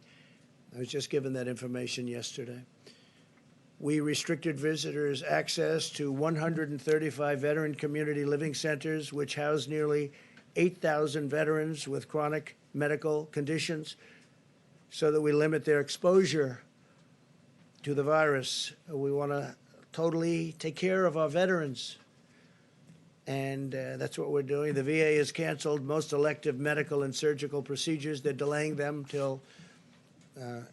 I was just given that information yesterday. We restricted visitors' access to 135 veteran community living centers, which house nearly 8,000 veterans with chronic medical conditions, so that we limit their exposure to the virus. We want to totally take care of our veterans, and that's what we're doing. The VA has canceled most elective medical and surgical procedures. They're delaying them till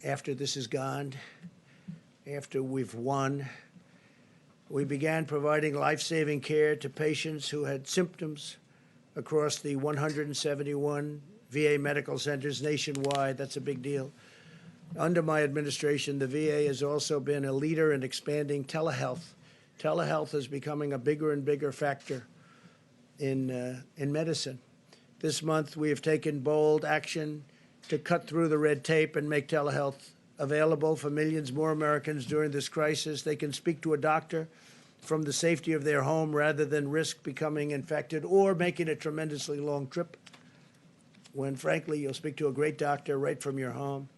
after this is gone, after we've won. We began providing life-saving care to patients who had symptoms across the 171 VA medical centers nationwide. That's a big deal. under my administration, the VA has also been a leader in expanding telehealth. Telehealth is becoming a bigger and bigger factor in medicine. This month, we have taken bold action to cut through the red tape and make telehealth available for millions more Americans during this crisis. They can speak to a doctor from the safety of their home rather than risk becoming infected or making a tremendously long trip, when, frankly, you'll speak to a great doctor right from your home.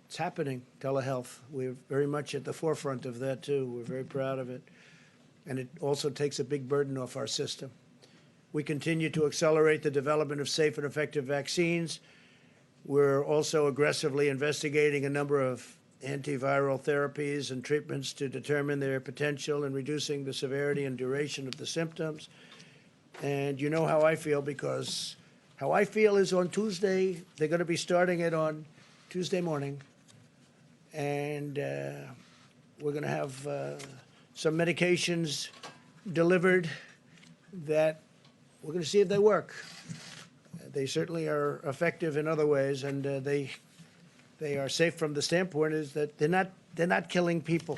It's happening, telehealth. We're very much at the forefront of that, too. We're very proud of it. And it also takes a big burden off our system. We continue to accelerate the development of safe and effective vaccines. We're also aggressively investigating a number of antiviral therapies and treatments to determine their potential in reducing the severity and duration of the symptoms. And you know how I feel, because how I feel is on Tuesday, they're going to be starting it on Tuesday morning. And we're going to have some medications delivered that we're going to see if they work. They certainly are effective in other ways, and they are safe from the standpoint is that they're not killing people.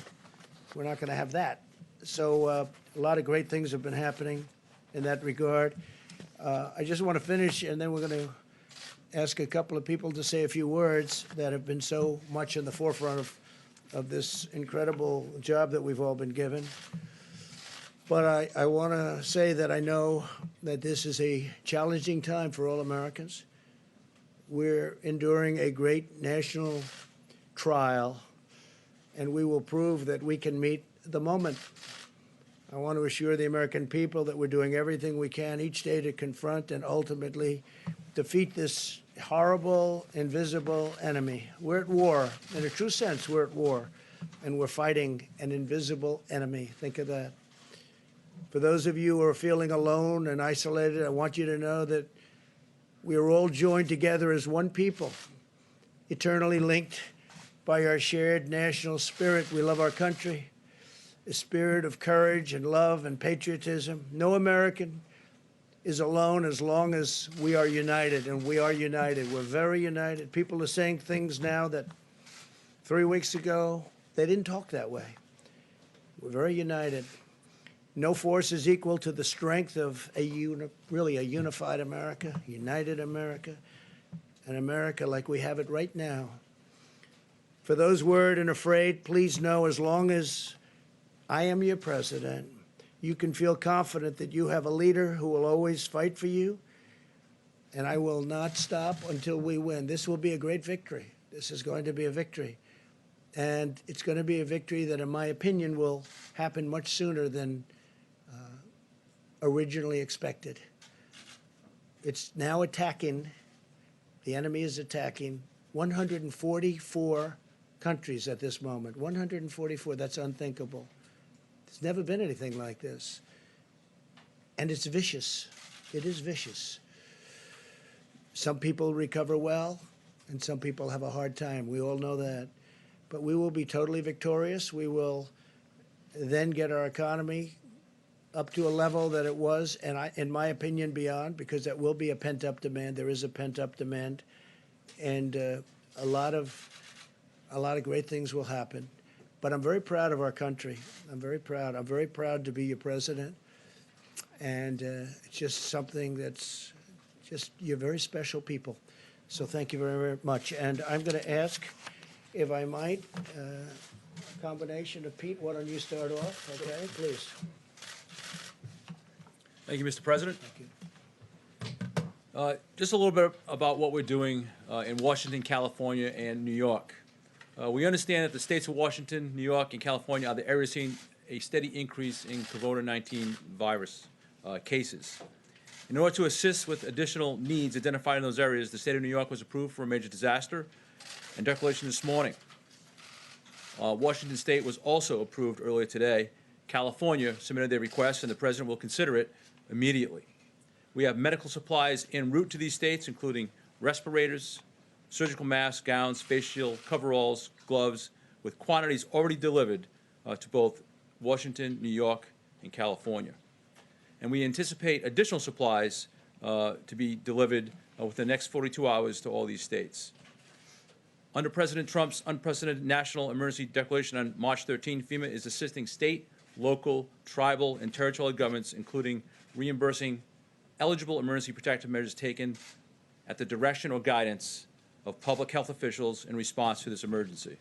We're not going to have that. So a lot of great things have been happening in that regard. I just want to finish, and then we're going to ask a couple of people to say a few words that have been so much in the forefront of this incredible job that we've all been given. But I want to say that I know that this is a challenging time for all Americans. We're enduring a great national trial, and we will prove that we can meet the moment. I want to assure the American people that we're doing everything we can each day to confront and ultimately defeat this horrible, invisible enemy. We're at war. In a true sense, we're at war, and we're fighting an invisible enemy. Think of that. For those of you who are feeling alone and isolated, I want you to know that we are all joined together as one people, eternally linked by our shared national spirit. We love our country, a spirit of courage and love and patriotism. No American is alone as long as we are united, and we are united. We're very united. People are saying things now that 3 weeks ago, they didn't talk that way. We're very united. No force is equal to the strength of really a unified America, united America, an America like we have it right now. For those worried and afraid, please know as long as I am your president, you can feel confident that you have a leader who will always fight for you, and I will not stop until we win. This will be a great victory. This is going to be a victory. And it's going to be a victory that, in my opinion, will happen much sooner than originally expected. It's now attacking, the enemy is attacking 144 countries at this moment. 144, that's unthinkable. There's never been anything like this. And it's vicious. It is vicious. Some people recover well, and some people have a hard time. We all know that. But we will be totally victorious. We will then get our economy up to a level that it was, and in my opinion, beyond, because that will be a pent-up demand. There is a pent-up demand, and a lot of great things will happen. But I'm very proud of our country. I'm very proud. I'm very proud to be your president, and it's just something that's just, you're very special people. So thank you very, very much. And I'm going to ask, if I might, a combination of Pete. Why don't you start off? Okay, please. Thank you, Mr. President. Thank you. Just a little bit about what we're doing in Washington, California, and New York. We understand that the states of Washington, New York, and California are the areas seeing a steady increase in COVID-19 virus cases. In order to assist with additional needs identified in those areas, the state of New York was approved for a major disaster and declaration this morning. Washington State was also approved earlier today. California submitted their request, and the President will consider it immediately. We have medical supplies en route to these states, including respirators, surgical masks, gowns, face shield, coveralls, gloves, with quantities already delivered to both Washington, New York, and California. And we anticipate additional supplies to be delivered within the next 42 hours to all these states. Under President Trump's unprecedented national emergency declaration on March 13, FEMA is assisting state, local, tribal, and territorial governments, including reimbursing eligible emergency protective measures taken at the direction or guidance of public health officials in response to this emergency.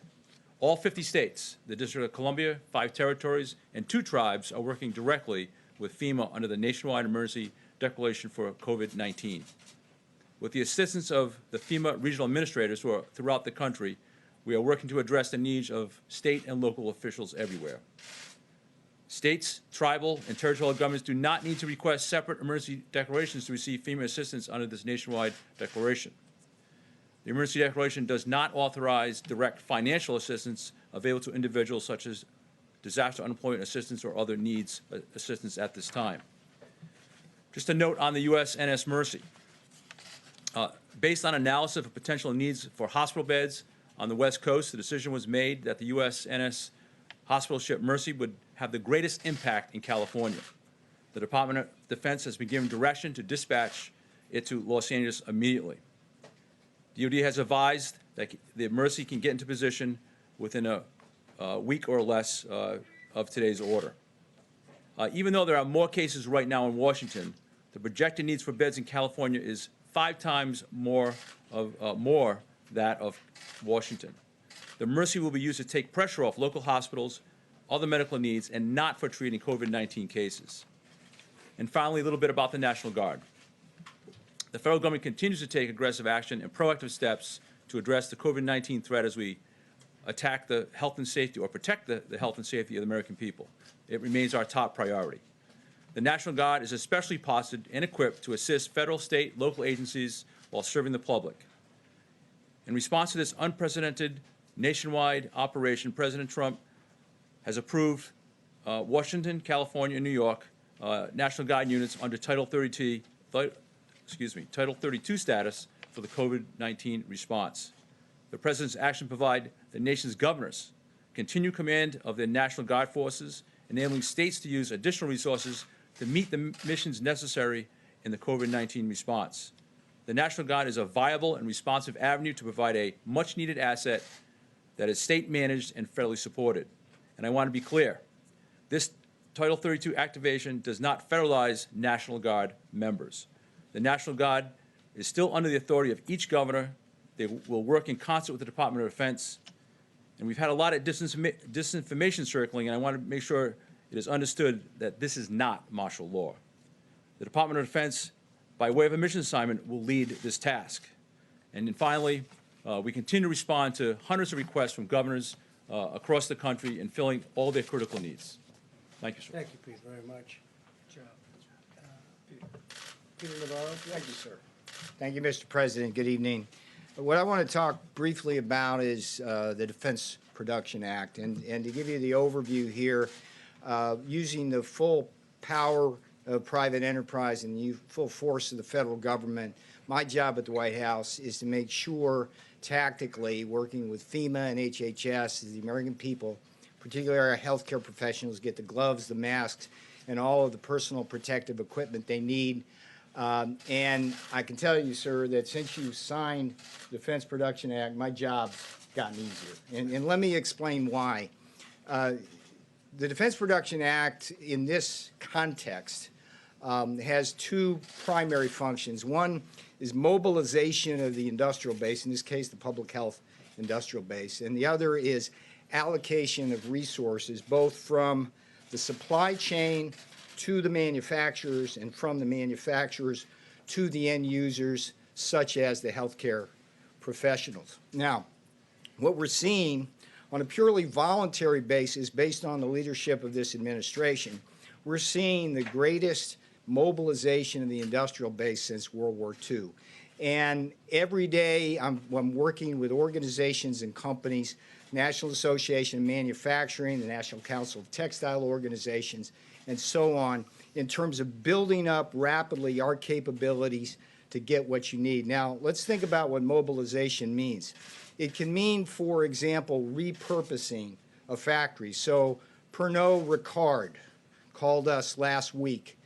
All 50 states, the District of Columbia, 5 territories, and 2 tribes are working directly with FEMA under the nationwide emergency declaration for COVID-19. With the assistance of the FEMA regional administrators who are throughout the country, we are working to address the needs of state and local officials everywhere. States, tribal, and territorial governments do not need to request separate emergency declarations to receive FEMA assistance under this nationwide declaration. The emergency declaration does not authorize direct financial assistance available to individuals such as disaster unemployment assistance or other needs assistance at this time. Just a note on the USNS Mercy. Based on analysis of potential needs for hospital beds on the West Coast, the decision was made that the USNS hospital ship Mercy would have the greatest impact in California. The Department of Defense has been given direction to dispatch it to Los Angeles immediately. DoD has advised that the Mercy can get into position within a week or less of today's order. Even though there are more cases right now in Washington, the projected needs for beds in California is 5 times more that of Washington. The Mercy will be used to take pressure off local hospitals, other medical needs, and not for treating COVID-19 cases. And finally, a little bit about the National Guard. The federal government continues to take aggressive action and proactive steps to address the COVID-19 threat as we attack the health and safety or protect the health and safety of the American people. It remains our top priority. The National Guard is especially posted and equipped to assist federal, state, local agencies while serving the public. In response to this unprecedented nationwide operation, President Trump has approved Washington, California, and New York National Guard units under Title 32 status for the COVID-19 response. The President's action provide the nation's governors continued command of their National Guard forces, enabling states to use additional resources to meet the missions necessary in the COVID-19 response. The National Guard is a viable and responsive avenue to provide a much-needed asset that is state-managed and federally supported. And I want to be clear, this Title 32 activation does not federalize National Guard members. The National Guard is still under the authority of each governor. They will work in concert with the Department of Defense. And we've had a lot of disinformation circling, and I want to make sure it is understood that this is not martial law. The Department of Defense, by way of a mission assignment, will lead this task. And then finally, we continue to respond to hundreds of requests from governors across the country in filling all their critical needs. Thank you, sir. Thank you, Pete, very much. Peter Navarro? Thank you, sir. Thank you, Mr. President. Good evening. What I want to talk briefly about is the Defense Production Act. And to give you the overview here, using the full power of private enterprise and the full force of the federal government, my job at the White House is to make sure tactically, working with FEMA and HHS, the American people, particularly our healthcare professionals, get the gloves, the masks, and all of the personal protective equipment they need. And I can tell you, sir, that since you signed the Defense Production Act, my job's gotten easier. And let me explain why. The Defense Production Act, in this context, has 2 primary functions. One is mobilization of the industrial base, in this case, the public health industrial base. And the other is allocation of resources, both from the supply chain to the manufacturers and from the manufacturers to the end users, such as the healthcare professionals. Now, what we're seeing on a purely voluntary basis, based on the leadership of this administration, we're seeing the greatest mobilization of the industrial base since World War II. And every day I'm working with organizations and companies, National Association of Manufacturing, the National Council of Textile Organizations, and so on, in terms of building up rapidly our capabilities to get what you need. Now, let's think about what mobilization means. It can mean, for example, repurposing a factory. So Pernod Ricard called us last week,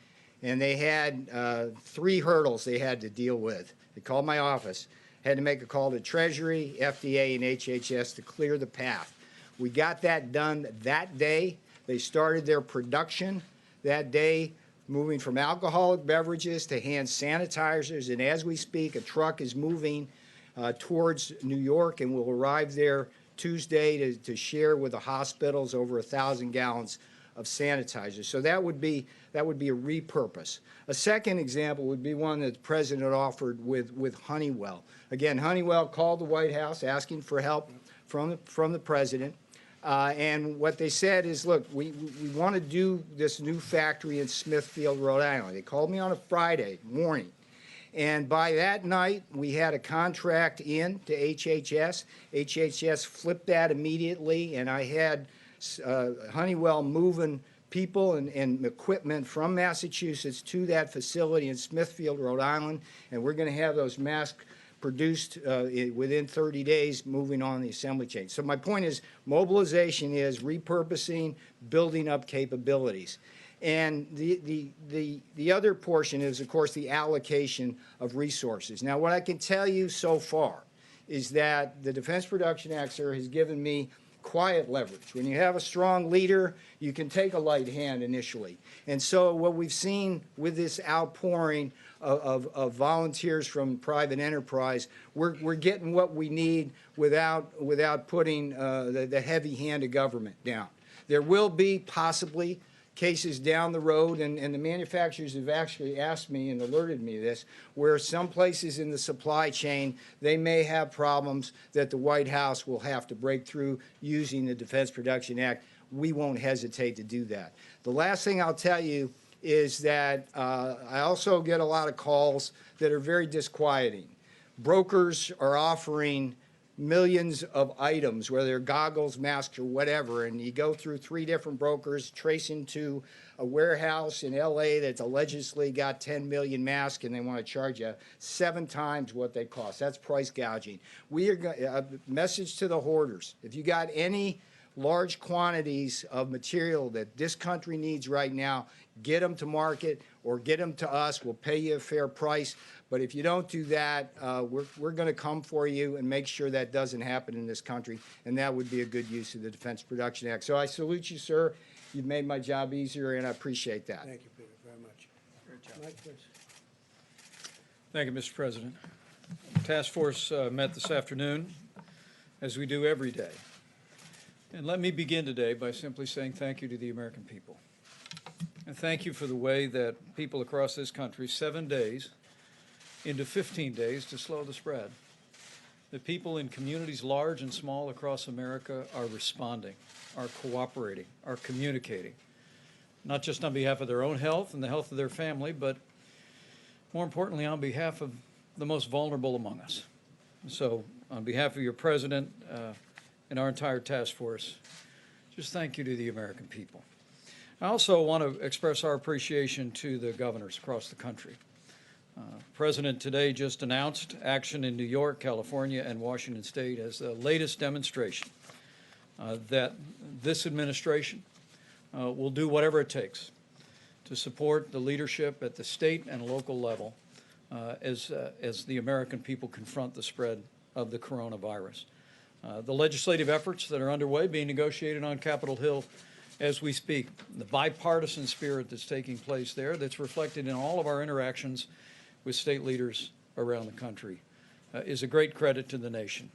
and they had 3 hurdles they had to deal with. They called my office. had to make a call to Treasury, FDA, and HHS to clear the path. We got that done that day. They started their production that day, moving from alcoholic beverages to hand sanitizers. And as we speak, a truck is moving towards New York and will arrive there Tuesday to share with the hospitals over 1,000 gallons of sanitizer. So that would be a repurpose. A second example would be one that the president offered with Honeywell. Again, Honeywell called the White House asking for help from the president. And what they said is, look, we want to do this new factory in Smithfield, Rhode Island. They called me on a Friday morning. And by that night, we had a contract in to HHS. HHS flipped that immediately, and I had Honeywell moving people and equipment from Massachusetts to that facility in Smithfield, Rhode Island, and we're going to have those masks produced within 30 days, moving on the assembly chain. So my point is, mobilization is repurposing, building up capabilities. And the other portion is, of course, the allocation of resources. Now, what I can tell you so far is that the Defense Production Act, sir, has given me quiet leverage. When you have a strong leader, you can take a light hand initially. And so what we've seen with this outpouring of volunteers from private enterprise, we're getting what we need without putting the heavy hand of government down. There will be possibly cases down the road, and the manufacturers have actually asked me and alerted me to this, where some places in the supply chain, they may have problems that the White House will have to break through using the Defense Production Act. We won't hesitate to do that. The last thing I'll tell you is that I also get a lot of calls that are very disquieting. Brokers are offering millions of items, whether they're goggles, masks, or whatever, and you go through 3 different brokers, tracing to a warehouse in LA that's allegedly got 10 million masks, and they want to charge you 7 times what they cost. That's price gouging. A message to the hoarders: if you got any large quantities of material that this country needs right now, get them to market or get them to us. We'll pay you a fair price. But if you don't do that, we're going to come for you and make sure that doesn't happen in this country, and that would be a good use of the Defense Production Act. So I salute you, sir. You've made my job easier, and I appreciate that. Thank you, Peter, very much. Mike, please. Thank you, Mr. President. Task Force met this afternoon, as we do every day. And let me begin today by simply saying thank you to the American people. And thank you for the way that people across this country, 7 days into 15 days to slow the spread. The people in communities large and small across America are responding, are cooperating, are communicating, not just on behalf of their own health and the health of their family, but more importantly, on behalf of the most vulnerable among us. So on behalf of your president and our entire task force, just thank you to the American people. I also want to express our appreciation to the governors across the country. President today just announced action in New York, California, and Washington State as the latest demonstration that this administration will do whatever it takes to support the leadership at the state and local level as the American people confront the spread of the coronavirus. The legislative efforts that are underway, being negotiated on Capitol Hill as we speak, the bipartisan spirit that's taking place there, that's reflected in all of our interactions with state leaders around the country, is a great credit to the nation.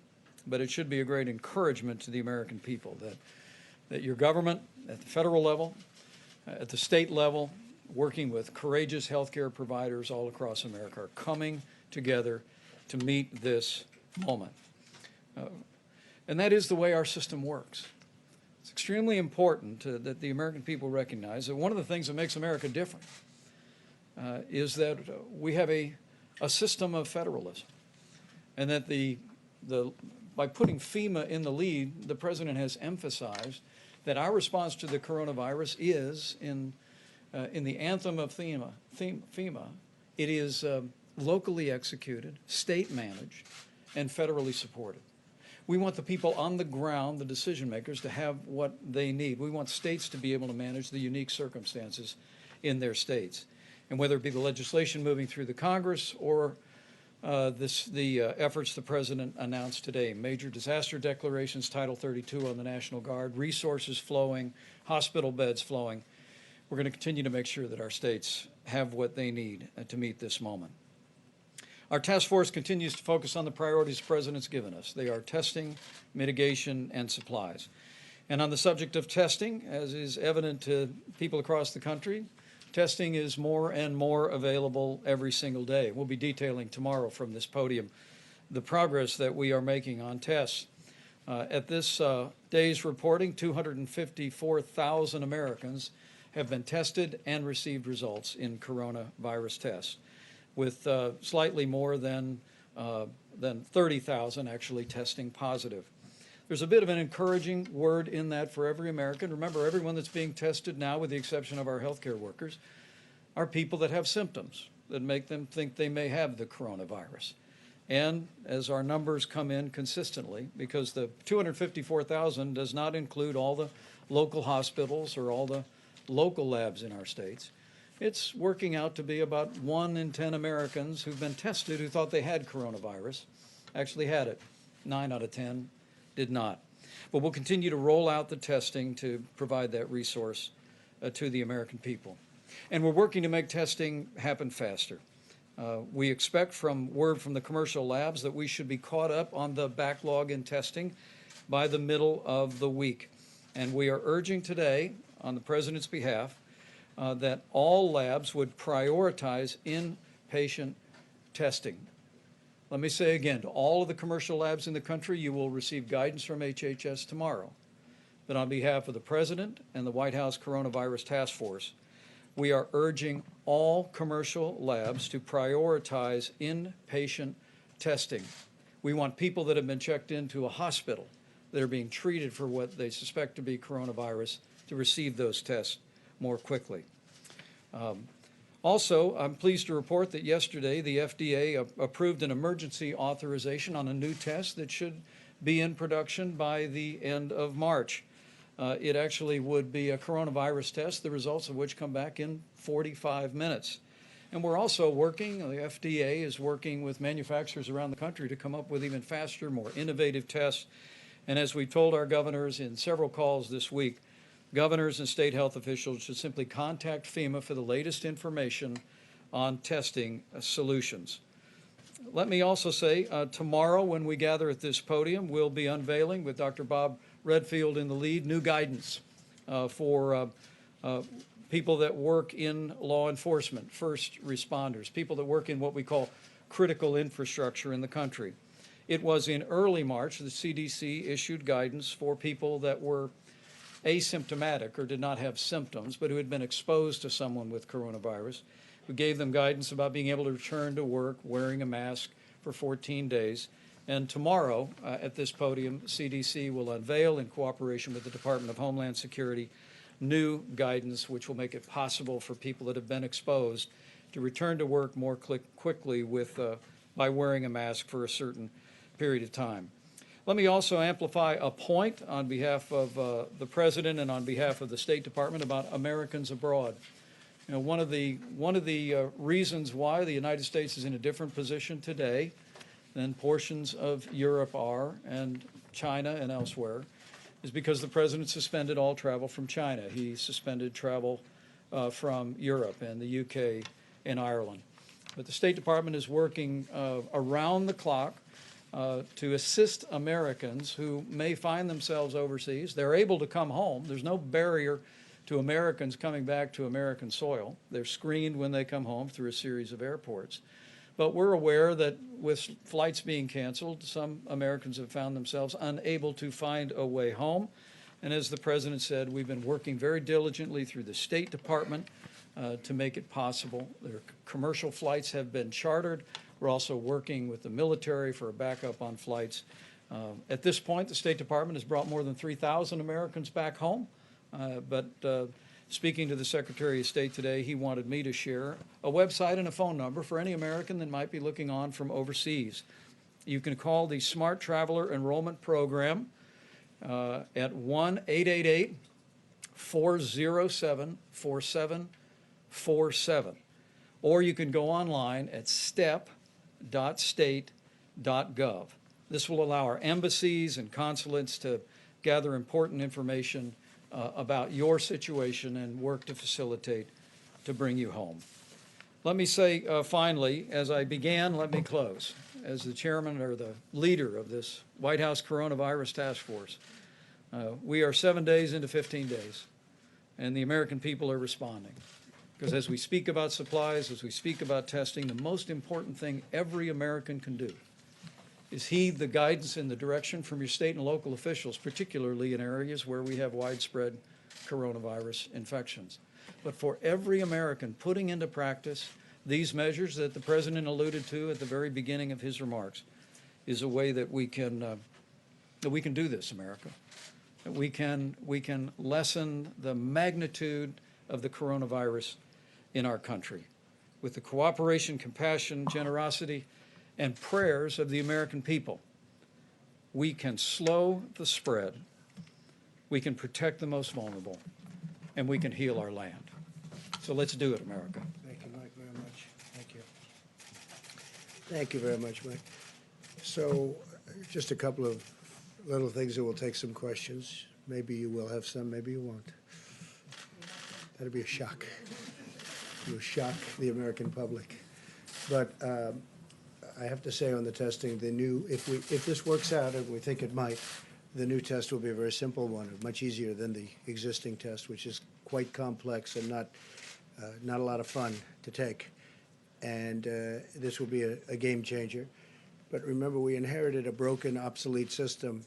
But it should be a great encouragement to the American people that your government at the federal level, at the state level, working with courageous healthcare providers all across America, are coming together to meet this moment. And that is the way our system works. It's extremely important that the American people recognize that one of the things that makes America different is that we have a system of federalism, and that by putting FEMA in the lead, the president has emphasized that our response to the coronavirus is in the anthem of FEMA, it is locally executed, state managed, and federally supported. We want the people on the ground, the decision makers, to have what they need. We want states to be able to manage the unique circumstances in their states. And whether it be the legislation moving through the Congress or the efforts the President announced today. Major disaster declarations, Title 32 on the National Guard, resources flowing, hospital beds flowing. We're going to continue to make sure that our states have what they need to meet this moment. Our task force continues to focus on the priorities the President's given us. They are testing, mitigation, and supplies. And on the subject of testing, as is evident to people across the country, testing is more and more available every single day. We'll be detailing tomorrow from this podium the progress that we are making on tests. At this day's reporting, 254,000 Americans have been tested and received results in coronavirus tests, with slightly more than 30,000 actually testing positive. There's a bit of an encouraging word in that for every American. Remember, everyone that's being tested now, with the exception of our healthcare workers, are people that have symptoms that make them think they may have the coronavirus. And as our numbers come in consistently, because the 254,000 does not include all the local hospitals or all the local labs in our states, it's working out to be about 1 in 10 Americans who've been tested who thought they had coronavirus actually had it. 9 out of 10 did not. But we'll continue to roll out the testing to provide that resource to the American people. And we're working to make testing happen faster. We expect from word from the commercial labs that we should be caught up on the backlog in testing by the middle of the week. And we are urging today, on the President's behalf, that all labs would prioritize inpatient testing. Let me say again, to all of the commercial labs in the country, you will receive guidance from HHS tomorrow. But on behalf of the President and the White House Coronavirus Task Force, we are urging all commercial labs to prioritize inpatient testing. We want people that have been checked into a hospital that are being treated for what they suspect to be coronavirus to receive those tests more quickly. Also, I'm pleased to report that yesterday the FDA approved an emergency authorization on a new test that should be in production by the end of March. It actually would be a coronavirus test, the results of which come back in 45 minutes. And we're also working, the FDA is working with manufacturers around the country to come up with even faster, more innovative tests. And as we told our governors in several calls this week, governors and state health officials should simply contact FEMA for the latest information on testing solutions. Let me also say, tomorrow when we gather at this podium, we'll be unveiling, with Dr. Bob Redfield in the lead, new guidance for people that work in law enforcement, first responders, people that work in what we call critical infrastructure in the country. It was in early March the CDC issued guidance for people that were asymptomatic or did not have symptoms, but who had been exposed to someone with coronavirus. We gave them guidance about being able to return to work wearing a mask for 14 days. And tomorrow at this podium, CDC will unveil, in cooperation with the Department of Homeland Security, new guidance which will make it possible for people that have been exposed to return to work more quickly by wearing a mask for a certain period of time. Let me also amplify a point on behalf of the President and on behalf of the State Department about Americans abroad. You know, one of the reasons why the United States is in a different position today than portions of Europe are, and China and elsewhere, is because the President suspended all travel from China. He suspended travel from Europe and the UK and Ireland. But the State Department is working around the clock to assist Americans who may find themselves overseas. They're able to come home. There's no barrier to Americans coming back to American soil. They're screened when they come home through a series of airports. But we're aware that with flights being canceled, some Americans have found themselves unable to find a way home. And as the President said, we've been working very diligently through the State Department to make it possible. Their commercial flights have been chartered. We're also working with the military for a backup on flights. At this point, the State Department has brought more than 3,000 Americans back home. But speaking to the Secretary of State today, he wanted me to share a website and a phone number for any American that might be looking on from overseas. You can call the Smart Traveler Enrollment Program at 1-888-407-4747. Or you can go online at step.gov www.state.gov. This will allow our embassies and consulates to gather important information about your situation and work to facilitate to bring you home. Let me say finally, as I began, let me close. As the chairman or the leader of this White House Coronavirus Task Force, we are 7 days into 15 days, and the American people are responding. Because as we speak about supplies, as we speak about testing, the most important thing every American can do is heed the guidance and the direction from your state and local officials, particularly in areas where we have widespread coronavirus infections. But for every American putting into practice these measures that the President alluded to at the very beginning of his remarks is a way that we can do this, America. That we can lessen the magnitude of the coronavirus in our country with the cooperation, compassion, generosity, and prayers of the American people. We can slow the spread, we can protect the most vulnerable, and we can heal our land. So let's do it, America. Thank you, Mike, very much. Thank you. Thank you very much, Mike. So just a couple of little things that will take some questions. Maybe you will have some, maybe you won't. That'll be a shock. You'll shock the American public. But I have to say on the testing, if this works out, and we think it might, the new test will be a very simple one, much easier than the existing test, which is quite complex and not a lot of fun to take. And this will be a game changer. But remember, we inherited a broken, obsolete system.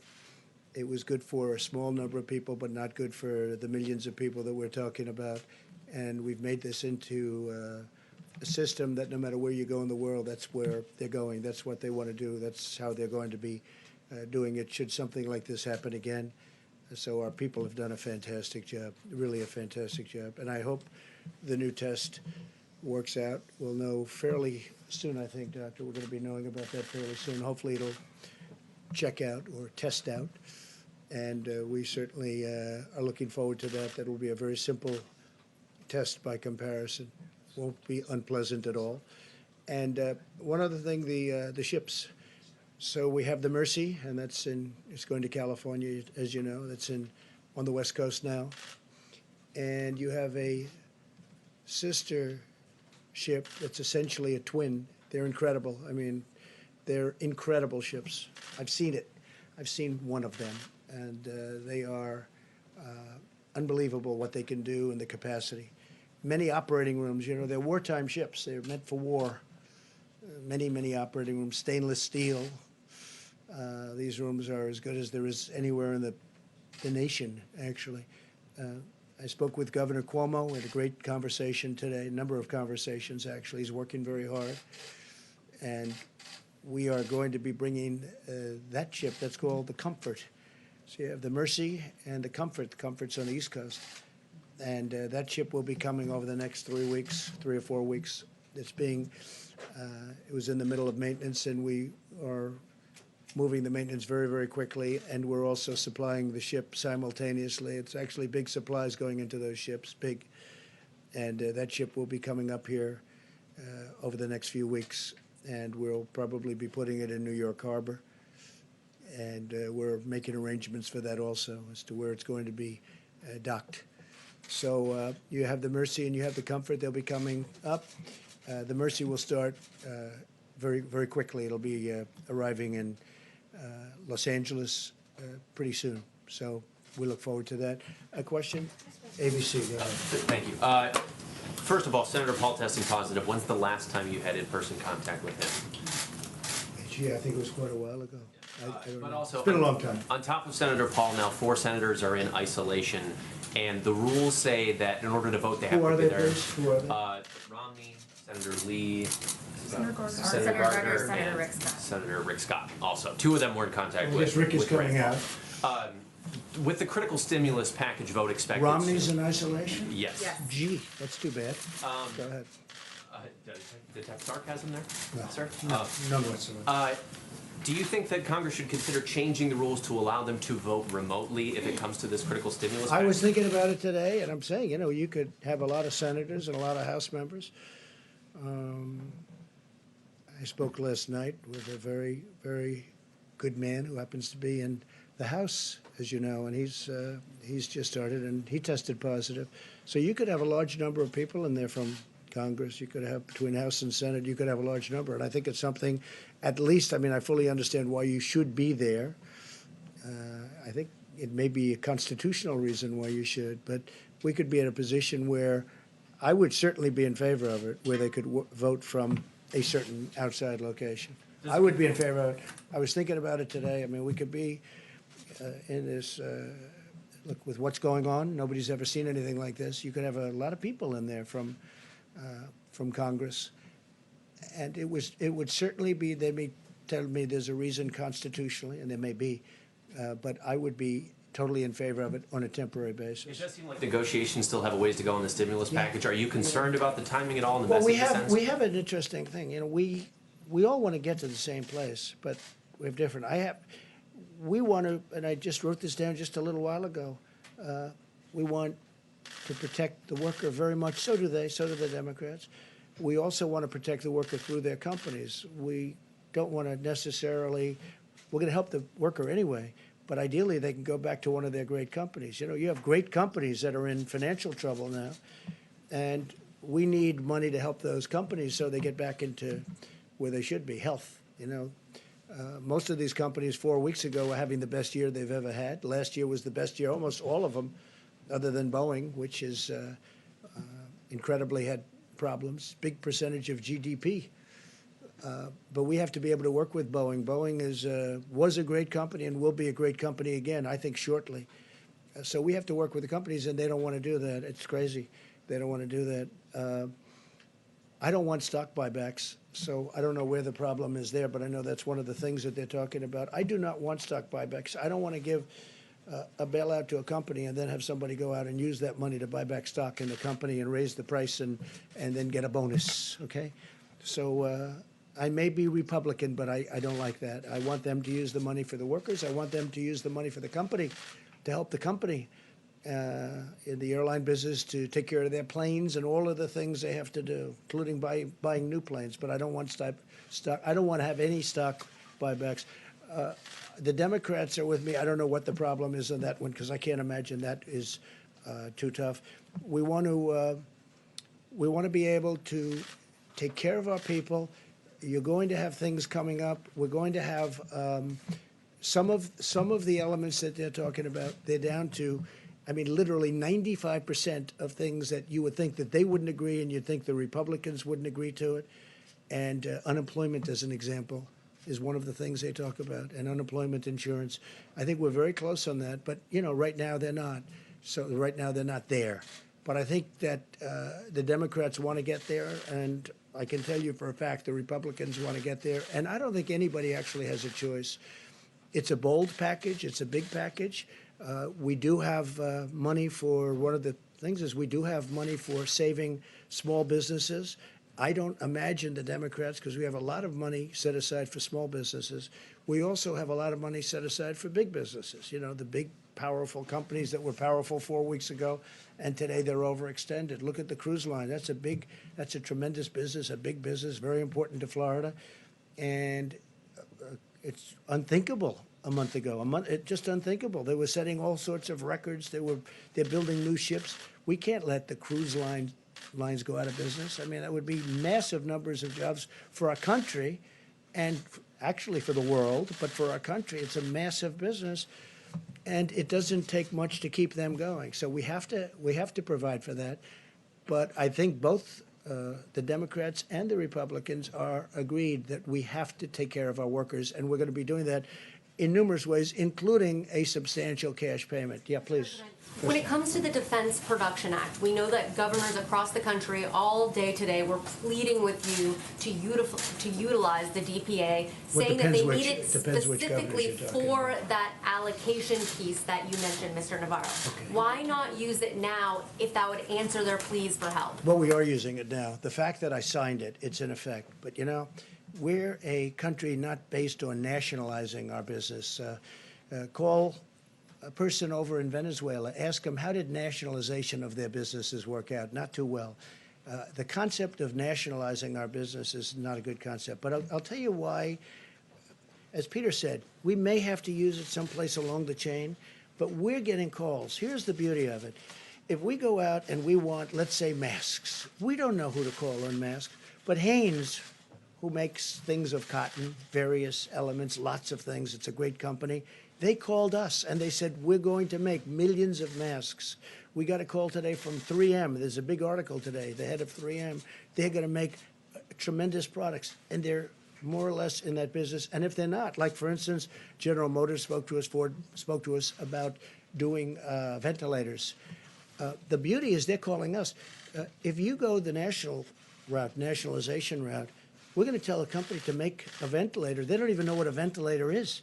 It was good for a small number of people, but not good for the millions of people that we're talking about. And we've made this into a system that no matter where you go in the world, that's where they're going. That's what they want to do. That's how they're going to be doing it should something like this happen again. So our people have done a fantastic job, really a fantastic job. And I hope the new test works out. We'll know fairly soon, I think, Doctor. We're going to be knowing about that fairly soon. Hopefully it'll check out or test out. And we certainly are looking forward to that. That will be a very simple test by comparison. Won't be unpleasant at all. And one other thing, the ships. So we have the Mercy, and it's going to California, as you know. That's on the West Coast now. And you have a sister ship that's essentially a twin. They're incredible. I mean, they're incredible ships. I've seen it. I've seen one of them, and they are unbelievable what they can do and the capacity. Many operating rooms, you know, they're wartime ships. They're meant for war. Many, many operating rooms, stainless steel. These rooms are as good as there is anywhere in the nation, actually. I spoke with Governor Cuomo. We had a great conversation today, a number of conversations, actually. He's working very hard. And we are going to be bringing that ship that's called the Comfort. So you have the Mercy and the Comfort. The Comfort's on the East Coast. And that ship will be coming over the next 3 weeks, 3 or 4 weeks. It was in the middle of maintenance, and we are moving the maintenance very, very quickly, and we're also supplying the ship simultaneously. It's actually big supplies going into those ships, big. And that ship will be coming up here over the next few weeks, and we'll probably be putting it in New York Harbor. And we're making arrangements for that also as to where it's going to be docked. So you have the Mercy and you have the Comfort. They'll be coming up. The Mercy will start very, very quickly. It'll be arriving in Los Angeles pretty soon. So we look forward to that. A question? ABC, go ahead. Thank you. First of all, Senator Paul testing positive. When's the last time you had in-person contact with him? Gee, I think it was quite a while ago. I don't But know. also, It's been a long time. On top of Senator Paul, now 4 senators are in isolation, and the rules say that in order to vote, they have Who to are be they, there. please? Who are they? Romney, Senator Lee, Senator Gardner. Senator Gardner, Senator and Rick Scott. Senator Rick Scott. Also, 2 of them were in contact I with. guess Rick is with coming out. With the critical stimulus package vote expected. Romney's in isolation? Yes. Yes. Gee, that's too bad. Go ahead. Detect sarcasm there, No, sir? no, none whatsoever. Do you think that Congress should consider changing the rules to allow them to vote remotely if it comes to this critical stimulus I package? was thinking about it today, and I'm saying, you know, you could have a lot of senators and a lot of House members. I spoke last night with a very, very good man who happens to be in the House, as you know, and he's just started, and he tested positive. So you could have a large number of people in there from Congress. You could have, between House and Senate, you could have a large number. And I think it's something, at least, I mean, I fully understand why you should be there. I think it may be a constitutional reason why you should, but we could be in a position where I would certainly be in favor of it, where they could vote from a certain outside location. I would be in favor of it. I was thinking about it today. I mean, we could be in this, look, with what's going on, nobody's ever seen anything like this. You could have a lot of people in there from Congress. And it would certainly be, they may tell me there's a reason constitutionally, and there may be, but I would be totally in favor of it on a temporary basis. It does seem like negotiations still have a ways to go on the stimulus package. Are you concerned about the timing at all in the Well, best interest sense? we have an interesting thing. You know, we all want to get to the same place, but we have different. We want to, and I just wrote this down just a little while ago. We want to protect the worker very much. So do they. So do the Democrats. We also want to protect the worker through their companies. We don't want to necessarily. We're going to help the worker anyway, but ideally they can go back to one of their great companies. You know, you have great companies that are in financial trouble now, and we need money to help those companies so they get back into where they should be, health. You know, most of these companies 4 weeks ago were having the best year they've ever had. Last year was the best year, almost all of them, other than Boeing, which is incredibly had problems, big percentage of GDP. But we have to be able to work with Boeing. Boeing was a great company and will be a great company again, I think, shortly. So we have to work with the companies, and they don't want to do that. It's crazy. They don't want to do that. I don't want stock buybacks, so I don't know where the problem is there, but I know that's one of the things that they're talking about. I do not want stock buybacks. I don't want to give a bailout to a company and then have somebody go out and use that money to buy back stock in the company and raise the price and then get a bonus, okay? So I may be Republican, but I don't like that. I want them to use the money for the workers. I want them to use the money for the company, to help the company in the airline business to take care of their planes and all of the things they have to do, including buying new planes. But I don't want stock. I don't want to have any stock buybacks. The Democrats are with me. I don't know what the problem is on that one because I can't imagine that is too tough. We want to be able to take care of our people. You're going to have things coming up. We're going to have some of the elements that they're talking about. They're down to, I mean, literally 95% of things that you would think that they wouldn't agree, and you'd think the Republicans wouldn't agree to it. And unemployment, as an example, is one of the things they talk about, and unemployment insurance. I think we're very close on that, but you know, right now they're not. So right now they're not there. But I think that the Democrats want to get there, and I can tell you for a fact the Republicans want to get there. And I don't think anybody actually has a choice. It's a bold package. It's a big package. We do have money for, one of the things is we do have money for saving small businesses. I don't imagine the Democrats, because we have a lot of money set aside for small businesses. We also have a lot of money set aside for big businesses. You know, the big, powerful companies that were powerful 4 weeks ago, and today they're overextended. Look at the cruise line. That's a tremendous business, a big business, very important to Florida. And it's unthinkable a month ago. It's just unthinkable. They were setting all sorts of records. They're building new ships. We can't let the cruise lines go out of business. I mean, that would be massive numbers of jobs for our country, and actually for the world, but for our country, it's a massive business, and it doesn't take much to keep them going. So we have to provide for that. But I think both the Democrats and the Republicans are agreed that we have to take care of our workers, and we're going to be doing that in numerous ways, including a substantial cash payment. Yeah, please. When it comes to the Defense Production Act, we know that governors across the country all day today were pleading with you to utilize the DPA, saying that they need it specifically for that allocation piece that you mentioned, Mr. Navarro. Okay. Why not use it now if that would answer their pleas for help? Well, we are using it now. The fact that I signed it, it's in effect. But, you know, we're a country not based on nationalizing our business. Call a person over in Venezuela, ask them how did nationalization of their businesses work out? Not too well. The concept of nationalizing our business is not a good concept, but I'll tell you why. As Peter said, we may have to use it someplace along the chain, but we're getting calls. Here's the beauty of it. If we go out and we want, let's say, masks, we don't know who to call on masks, but Hanes, who makes things of cotton, various elements, lots of things, it's a great company, they called us and they said, we're going to make millions of masks. We got a call today from 3M. There's a big article today, the head of 3M. They're going to make tremendous products, and they're more or less in that business. And if they're not, like, for instance, General Motors spoke to us, Ford spoke to us about doing ventilators. The beauty is they're calling us. If you go the national route, nationalization route, we're going to tell a company to make a ventilator. They don't even know what a ventilator is.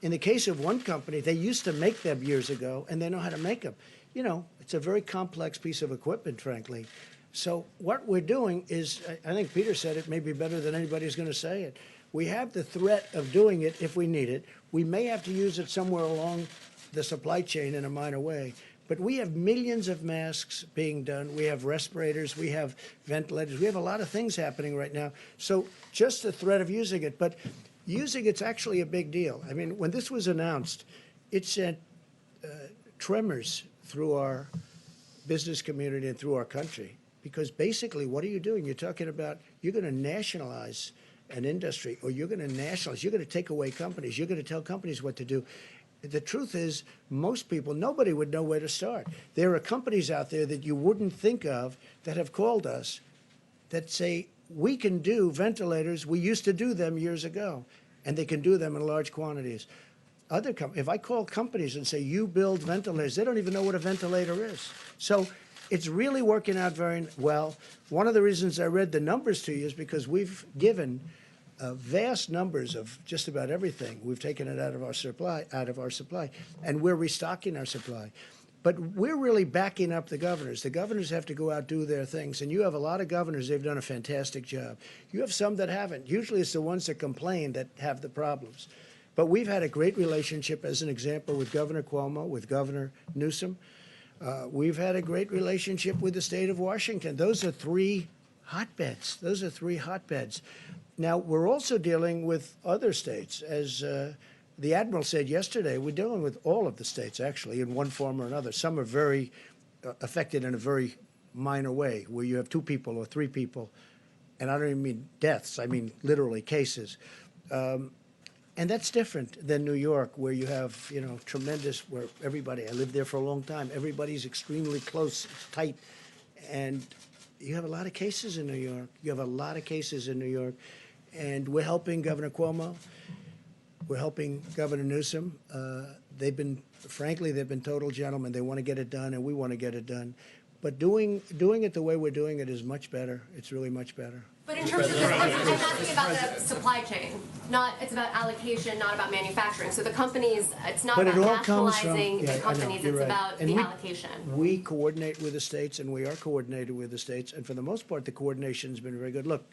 In the case of one company, they used to make them years ago, and they know how to make them. You know, it's a very complex piece of equipment, frankly. So what we're doing is, I think Peter said it may be better than anybody's going to say it. We have the threat of doing it if we need it. We may have to use it somewhere along the supply chain in a minor way. But we have millions of masks being done. We have respirators. We have ventilators. We have a lot of things happening right now. So just the threat of using it. But using it's actually a big deal. I mean, when this was announced, it sent tremors through our business community and through our country. Because basically, what are you doing? You're talking about you're going to nationalize an industry, or you're going to nationalize. You're going to take away companies. You're going to tell companies what to do. The truth is, most people, nobody would know where to start. There are companies out there that you wouldn't think of that have called us that say, we can do ventilators. We used to do them years ago, and they can do them in large quantities. If I call companies and say, you build ventilators, they don't even know what a ventilator is. So it's really working out very well. One of the reasons I read the numbers to you is because we've given vast numbers of just about everything. We've taken it out of our supply, and we're restocking our supply. But we're really backing up the governors. The governors have to go out, do their things, and you have a lot of governors. They've done a fantastic job. You have some that haven't. Usually it's the ones that complain that have the problems. But we've had a great relationship, as an example, with Governor Cuomo, with Governor Newsom. We've had a great relationship with the state of Washington. Those are three hotbeds. Now, we're also dealing with other states. As the Admiral said yesterday, we're dealing with all of the states, actually, in one form or another. Some are very affected in a very minor way, where you have 2 people or 3 people. And I don't even mean deaths. I mean literally cases. And that's different than New York, where you have, you know, tremendous, where everybody, I lived there for a long time, everybody's extremely close, it's tight. And you have a lot of cases in New York. And we're helping Governor Cuomo. We're helping Governor Newsom. They've been total gentlemen. They want to get it done, and we want to get it done. But doing it the way we're doing it is much better. It's really much better. But in terms of this, I'm asking about the supply chain. It's about allocation, not about manufacturing. So the companies, it's not about nationalizing the companies, it's about the allocation. We coordinate with the states, and we are coordinated with the states. And for the most part, the coordination's been very good. Look,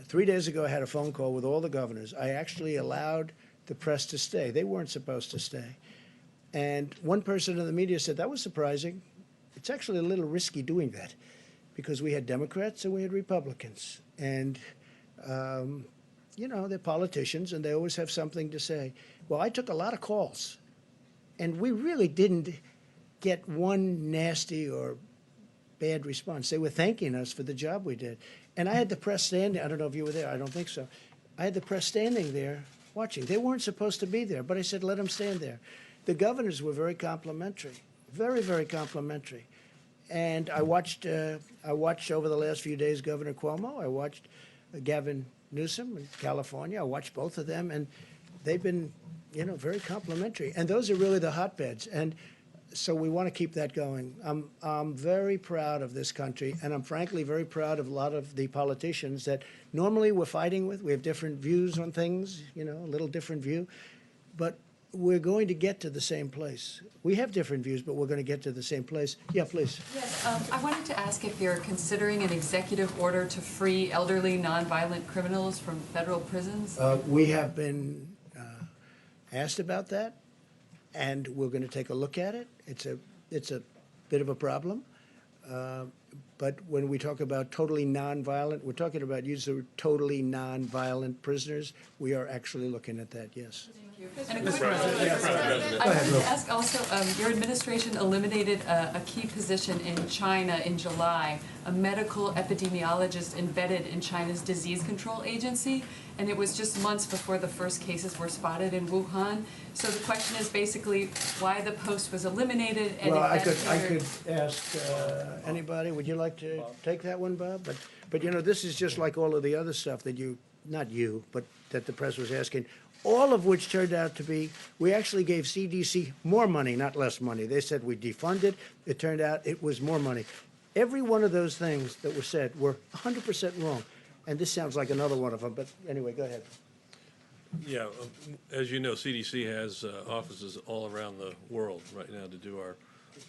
3 days ago, I had a phone call with all the governors. I actually allowed the press to stay. They weren't supposed to stay. And one person in the media said, that was surprising. It's actually a little risky doing that, because we had Democrats and we had Republicans. And, you know, they're politicians, and they always have something to say. Well, I took a lot of calls, and we really didn't get one nasty or bad response. They were thanking us for the job we did. And I had the press standing. I don't know if you were there. I don't think so. I had the press standing there watching. They weren't supposed to be there, but I said, let them stand there. The governors were very complimentary, very, very complimentary. And I watched over the last few days Governor Cuomo. I watched Gavin Newsom in California. I watched both of them, and they've been, you know, very complimentary. And those are really the hotbeds. And so we want to keep that going. I'm very proud of this country, and I'm frankly very proud of a lot of the politicians that normally we're fighting with. We have different views on things, you know, a little different view. But we're going to get to the same place. We have different views, but we're going to get to the same place. Yeah, please. Yes, I wanted to ask if you're considering an executive order to free elderly, nonviolent criminals from federal prisons? We have been asked about that, and we're going to take a look at it. It's a bit of a problem, but But when we talk about totally nonviolent, we're talking about use of totally nonviolent prisoners. We are actually looking at that, yes. And a quick I wanted to ask also, your administration eliminated a key position in China in July, a medical epidemiologist embedded in China's disease control agency, and it was just months before the first cases were spotted in Wuhan. So the question is basically why the post was eliminated and Well, I investigated. could ask anybody, would you like to take that one, Bob? But you know, this is just like all of the other stuff that you, not you, but that the press was asking, all of which turned out to be, we actually gave CDC more money, not less money. They said we defunded. It turned out it was more money. Every one of those things that were said were 100% wrong. And this sounds like another one of them, but anyway, go ahead. Yeah, as you know, CDC has offices all around the world right now to do our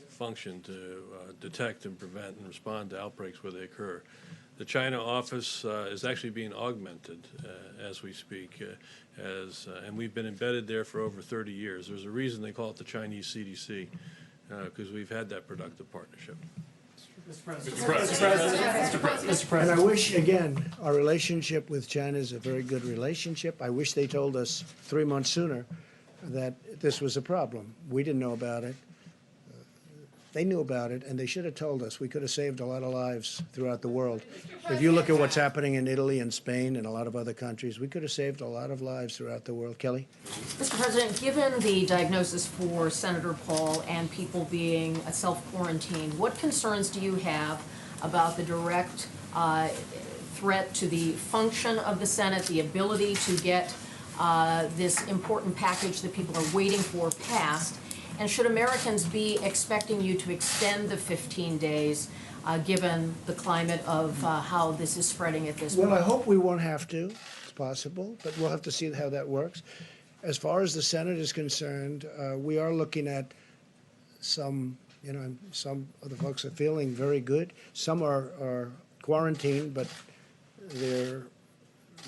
function to detect and prevent and respond to outbreaks where they occur. The China office is actually being augmented as we speak, and we've been embedded there for over 30 years. There's a reason they call it the Chinese CDC, because we've had that productive partnership. Mr. President. And I wish, again, our relationship with China is a very good relationship. I wish they told us 3 months sooner that this was a problem. We didn't know about it. They knew about it, and they should have told us. We could have saved a lot of lives throughout the world. If you look at what's happening in Italy and Spain and a lot of other countries, we could have saved a lot of lives throughout the world. Kelly? Mr. President, given the diagnosis for Senator Paul and people being self-quarantined, what concerns do you have about the direct threat to the function of the Senate, the ability to get this important package that people are waiting for passed? And should Americans be expecting you to extend the 15 days, given the climate of how this is spreading at this point? Well, I hope we won't have to. It's possible, but we'll have to see how that works. As far as the Senate is concerned, we are looking at some, you know, some of the folks are feeling very good. Some are quarantined, but they're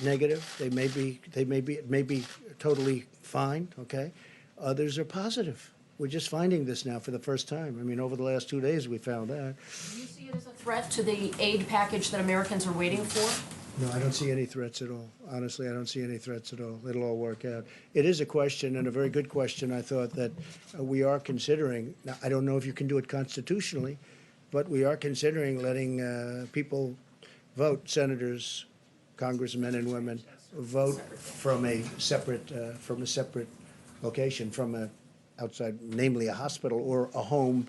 negative. They may be totally fine, okay? Others are positive. We're just finding this now for the first time. I mean, over the last 2 days, we found that. Do you see it as a threat to the aid package that Americans are waiting for? No, I don't see any threats at all. Honestly, I don't see any threats at all. It'll all work out. It is a question, and a very good question, I thought, that we are considering. Now, I don't know if you can do it constitutionally, but we are considering letting people vote, senators, congressmen and women, vote from a separate location, from a outside, namely a hospital or a home,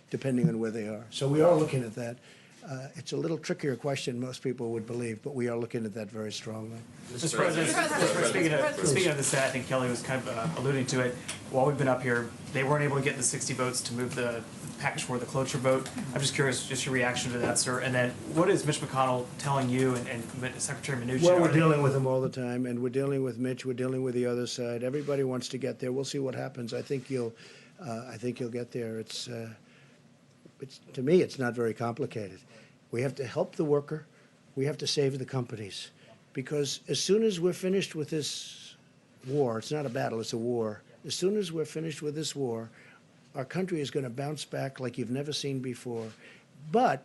depending on where they are. So we are looking at that. It's a little trickier question, most people would believe, but we are looking at that very strongly. Mr. President, speaking of this, I think Kelly was kind of alluding to it. While we've been up here, they weren't able to get the 60 votes to move the package for the cloture vote. I'm just curious, just your reaction to that, sir. And then, what is Mitch McConnell telling you and Secretary Mnuchin? Well, we're dealing with them all the time, and we're dealing with Mitch. We're dealing with the other side. Everybody wants to get there. We'll see what happens. I think you'll get there. It's to me, it's not very complicated. We have to help the worker. We have to save the companies, because as soon as we're finished with this war, it's not a battle, it's a war. As soon as we're finished with this war, our country is going to bounce back like you've never seen before. But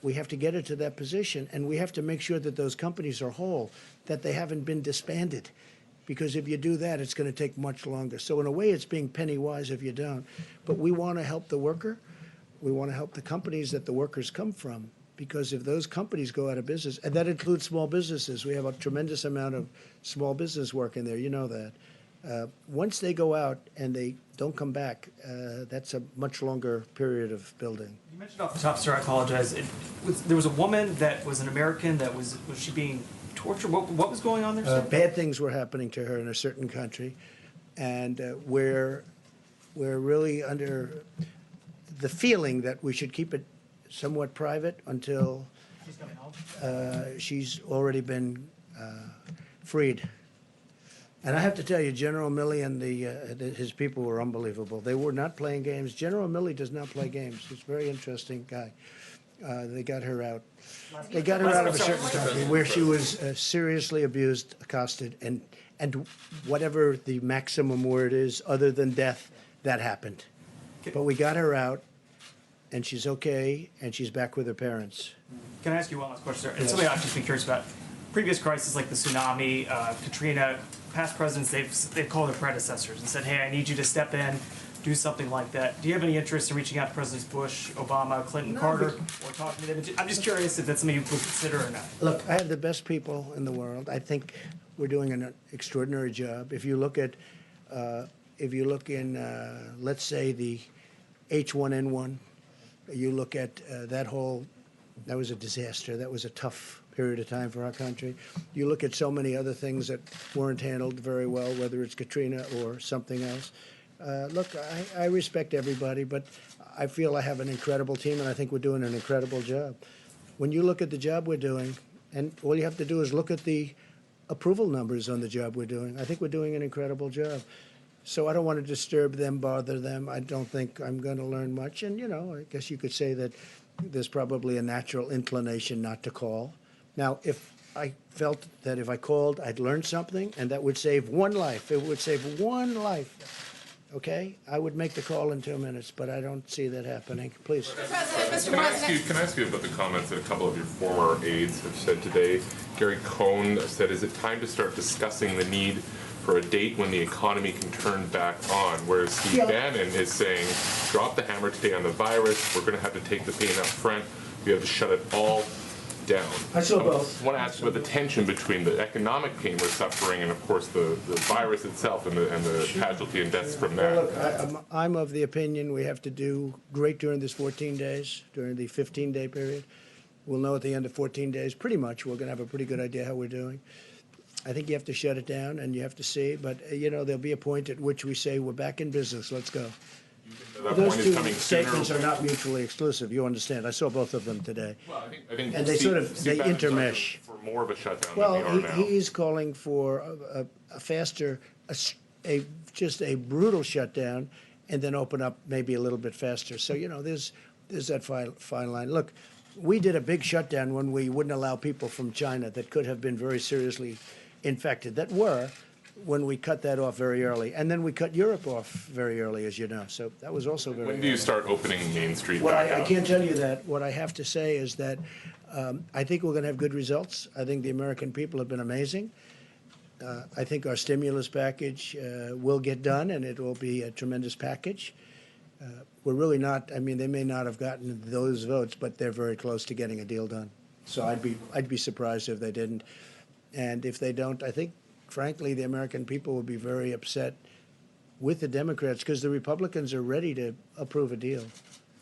we have to get it to that position, and we have to make sure that those companies are whole, that they haven't been disbanded. Because if you do that, it's going to take much longer. So in a way, it's being penny wise if you don't. But we want to help the worker. We want to help the companies that the workers come from. Because if those companies go out of business, and that includes small businesses, we have a tremendous amount of small business work in there, you know that. Once they go out and they don't come back, that's a much longer period of building. You mentioned off the top, sir, I apologize. There was a woman that was an American that was she being tortured? What was going on there, sir? Bad things were happening to her in a certain country, and we're really under the feeling that we should keep it somewhat private until she's already been freed. And I have to tell you, General Milley and his people were unbelievable. They were not playing games. General Milley does not play games. He's a very interesting guy. They got her out. They got her out of a certain country where she was seriously abused, accosted, and whatever the maximum word is, other than death, that happened. But we got her out. and she's okay, and she's back with her parents. Can I ask you one last question, sir? And something I've just been curious about. Previous crises like the tsunami, Katrina, past presidents, they've called their predecessors and said, hey, I need you to step in, do something like that. Do you have any interest in reaching out to Presidents Bush, Obama, Clinton, Carter, or talking to them? I'm just curious if that's something you would consider or not. Look, I have the best people in the world. I think we're doing an extraordinary job. If you look at, let's say, the H1N1, you look at that was a disaster. That was a tough period of time for our country. You look at so many other things that weren't handled very well, whether it's Katrina or something else. Look, I respect everybody, but I feel I have an incredible team, and I think we're doing an incredible job. When you look at the job we're doing, and all you have to do is look at the approval numbers on the job we're doing, I think we're doing an incredible job. So I don't want to disturb them, bother them. I don't think I'm going to learn much. And, I guess you could say that there's probably a natural inclination not to call. Now, if I felt that if I called, I'd learn something, and that would save one life. It would save one life. Okay? I would make the call in 2 minutes, but I don't see that happening. Please. Can I ask you about the comments that a couple of your former aides have said today? Gary Cohn said, is it time to start discussing the need for a date when the economy can turn back on? Whereas Steve Bannon is saying, drop the hammer today on the virus. We're going to have to take the pain up front. We have to shut it all down. I saw both. I want to ask you about the tension between the economic pain we're suffering and, of course, the virus itself and the casualty and deaths from that. Well, look, I'm of the opinion we have to do great during this 14 days, during the 15-day period. We'll know at the end of 14 days, pretty much, we're going to have a pretty good idea how we're doing. I think you have to shut it down and you have to see, but, there'll be a point at which we say, we're back in business, let's go. Those two statements are not mutually exclusive, you understand. I saw both of them today. Well, I think and they Steve Bannon's intermesh. for more of a shutdown Well, than we are now. he's calling for a faster, just a brutal shutdown, and then open up maybe a little bit faster. So, there's that fine line. Look, we did a big shutdown when we wouldn't allow people from China that could have been very seriously infected, when we cut that off very early. And then we cut Europe off very early, as you know. So that was also very When do you start opening Main Street Well, back I up? can't tell you that. What I have to say is that I think we're going to have good results. I think the American people have been amazing. I think our stimulus package will get done, and it will be a tremendous package. We're really not, they may not have gotten those votes, but they're very close to getting a deal done. So I'd be surprised if they didn't. And if they don't, I think, frankly, the American people will be very upset with the Democrats because the Republicans are ready to approve a deal.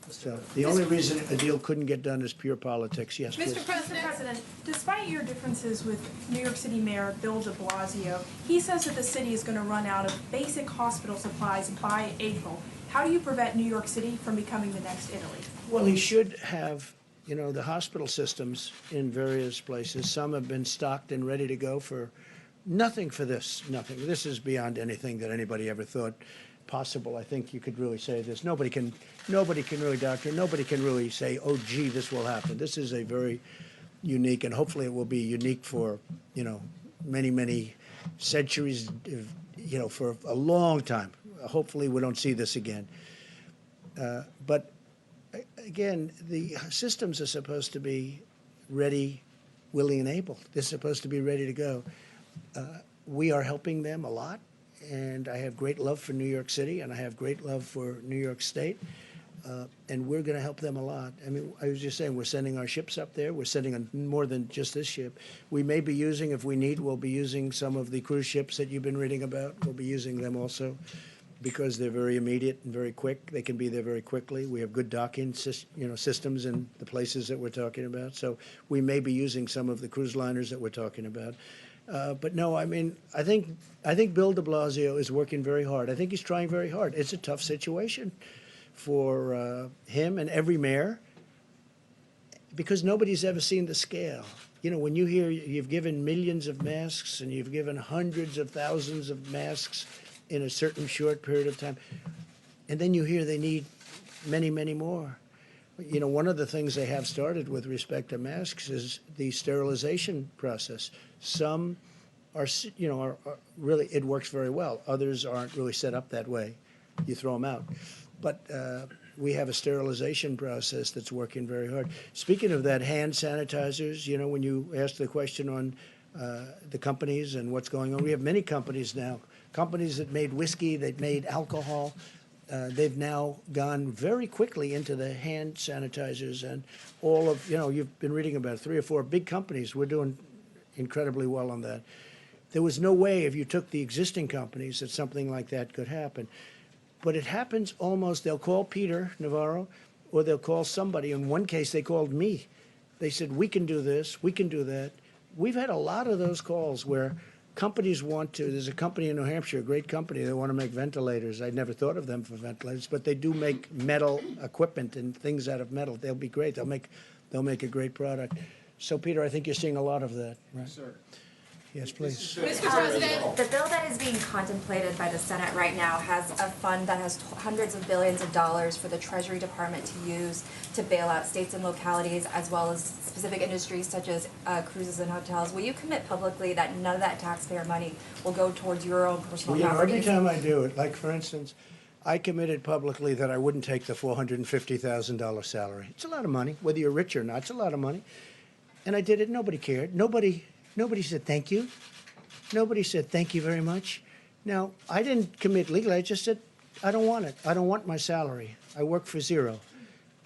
So the only reason a deal couldn't get done is pure politics. Yes, please. Mr. President, despite your differences with New York City Mayor Bill de Blasio, he says that the city is going to run out of basic hospital supplies by April. How do you prevent New York City from becoming the next Italy? Well, he should have, the hospital systems in various places. Some have been stocked and ready to go for nothing for this, nothing. This is beyond anything that anybody ever thought possible. I think you could really say this. Nobody can really, doctor, nobody can really say, oh, gee, this will happen. This is a very unique, and hopefully it will be unique for, many, many centuries, for a long time. Hopefully we don't see this again. But again, the systems are supposed to be ready, willing, and able. They're supposed to be ready to go. We are helping them a lot, and I have great love for New York City, and I have great love for New York State, and we're going to help them a lot. I was just saying, we're sending our ships up there. We're sending more than just this ship. We may be using, if we need, we'll be using some of the cruise ships that you've been reading about. We'll be using them also because they're very immediate and very quick. They can be there very quickly. We have good docking systems in the places that we're talking about. So we may be using some of the cruise liners that we're talking about. But no, I think Bill de Blasio is working very hard. I think he's trying very hard. It's a tough situation for him and every mayor because nobody's ever seen the scale. When you hear you've given millions of masks and you've given hundreds of thousands of masks in a certain short period of time, and then you hear they need many, many more. One of the things they have started with respect to masks is the sterilization process. Some are really, it works very well. Others aren't really set up that way. You throw them out. But we have a sterilization process that's working very hard. Speaking of that, hand sanitizers, you know, when you asked the question on the companies and what's going on, we have many companies now, companies that made whiskey, that made alcohol. They've now gone very quickly into the hand sanitizers and all of, you know, you've been reading about 3 or 4 big companies. We're doing incredibly well on that. There was no way if you took the existing companies that something like that could happen. But it happens almost, they'll call Peter Navarro or they'll call somebody. In one case, they called me. They said, we can do this, we can do that. We've had a lot of those calls where companies want to, there's a company in New Hampshire, a great company, they want to make ventilators. I'd never thought of them for ventilators, but they do make metal equipment and things out of metal. They'll be great. They'll make a great product. So, Peter, I think you're seeing a lot of that, right? Yes, sir. Yes, please. Mr. President. The bill that is being contemplated by the Senate right now has a fund that has hundreds of billions of dollars for the Treasury Department to use to bail out states and localities as well as specific industries such as cruises and hotels. Will you commit publicly that none of that taxpayer money will go towards your own personal Well, you know, property? every time I do it, like for instance, I committed publicly that I wouldn't take the $450,000 salary. It's a lot of money, whether you're rich or not, it's a lot of money. And I did it, nobody cared. Nobody said thank you. Nobody said thank you very much. Now, I didn't commit legally. I just said, I don't want it. I don't want my salary. I work for zero.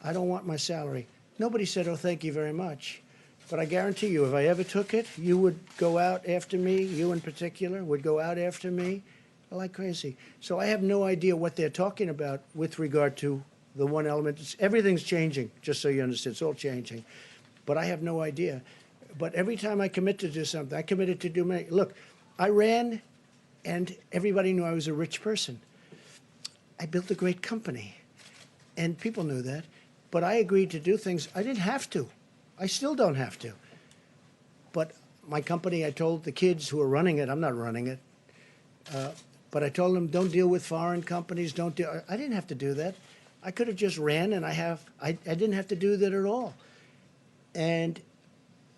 I don't want my salary. Nobody said, oh, thank you very much. But I guarantee you, if I ever took it, you would go out after me, you in particular, would go out after me like crazy. So I have no idea what they're talking about with regard to the one element. Everything's changing, just so you understand. It's all changing. But I have no idea. But every time I commit to do something, I committed to do many. Look, I ran, and everybody knew I was a rich person. I built a great company, and people knew that. But I agreed to do things. I didn't have to. I still don't have to. But my company, I told the kids who are running it, I'm not running it, but I told them, don't deal with foreign companies. Don't deal. I didn't have to do that. I could have just ran, and I didn't have to do that at all. And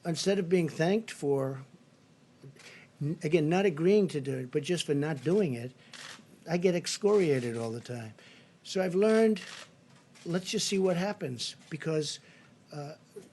instead of being thanked for, again, not agreeing to do it, but just for not doing it, I get excoriated all the time. So I've learned, let's just see what happens, because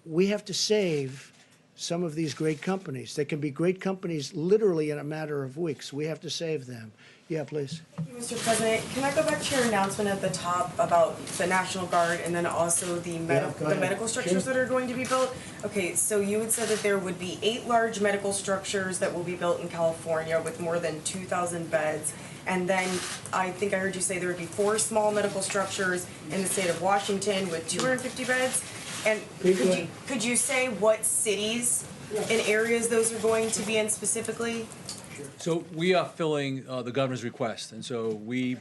we have to save some of these great companies. They can be great companies literally in a matter of weeks. We have to save them. Yeah, please. Thank you, Mr. President. Can I go back to your announcement at the top about the National Guard and then also the medical structures that are going to be built? Okay, so you had said that there would be 8 large medical structures that will be built in California with more than 2,000 beds. And then I think I heard you say there would be 4 small medical structures in the state of Washington with 250 beds. And could you say what cities and areas those are going to be in specifically? So we are filling the governor's request, and so we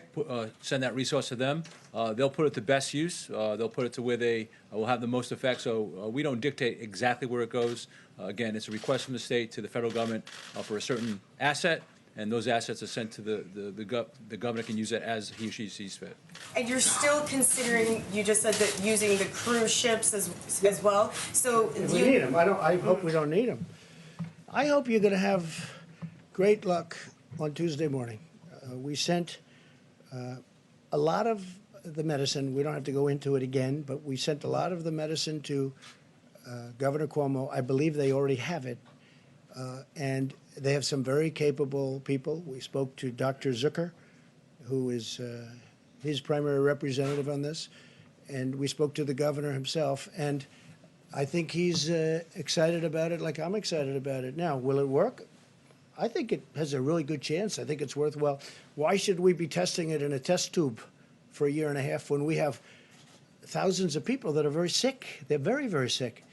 send that resource to them. They'll put it to best use. They'll put it to where they will have the most effect. So we don't dictate exactly where it goes. Again, it's a request from the state to the federal government for a certain asset, and those assets are sent to the governor can use it as he or she sees fit. And you're still considering, you just said that using the cruise ships as well. So we need them. I hope we don't need them. I hope you're going to have great luck on Tuesday morning. We sent a lot of the medicine. We don't have to go into it again, but we sent a lot of the medicine to Governor Cuomo. I believe they already have it. And they have some very capable people. We spoke to Dr. Zucker, who is his primary representative on this. And we spoke to the governor himself. And I think he's excited about it like I'm excited about it. Now, will it work? I think it has a really good chance. I think it's worthwhile. Why should we be testing it in a test tube for 1.5 years when we have thousands of people that are very sick? They're very, very sick.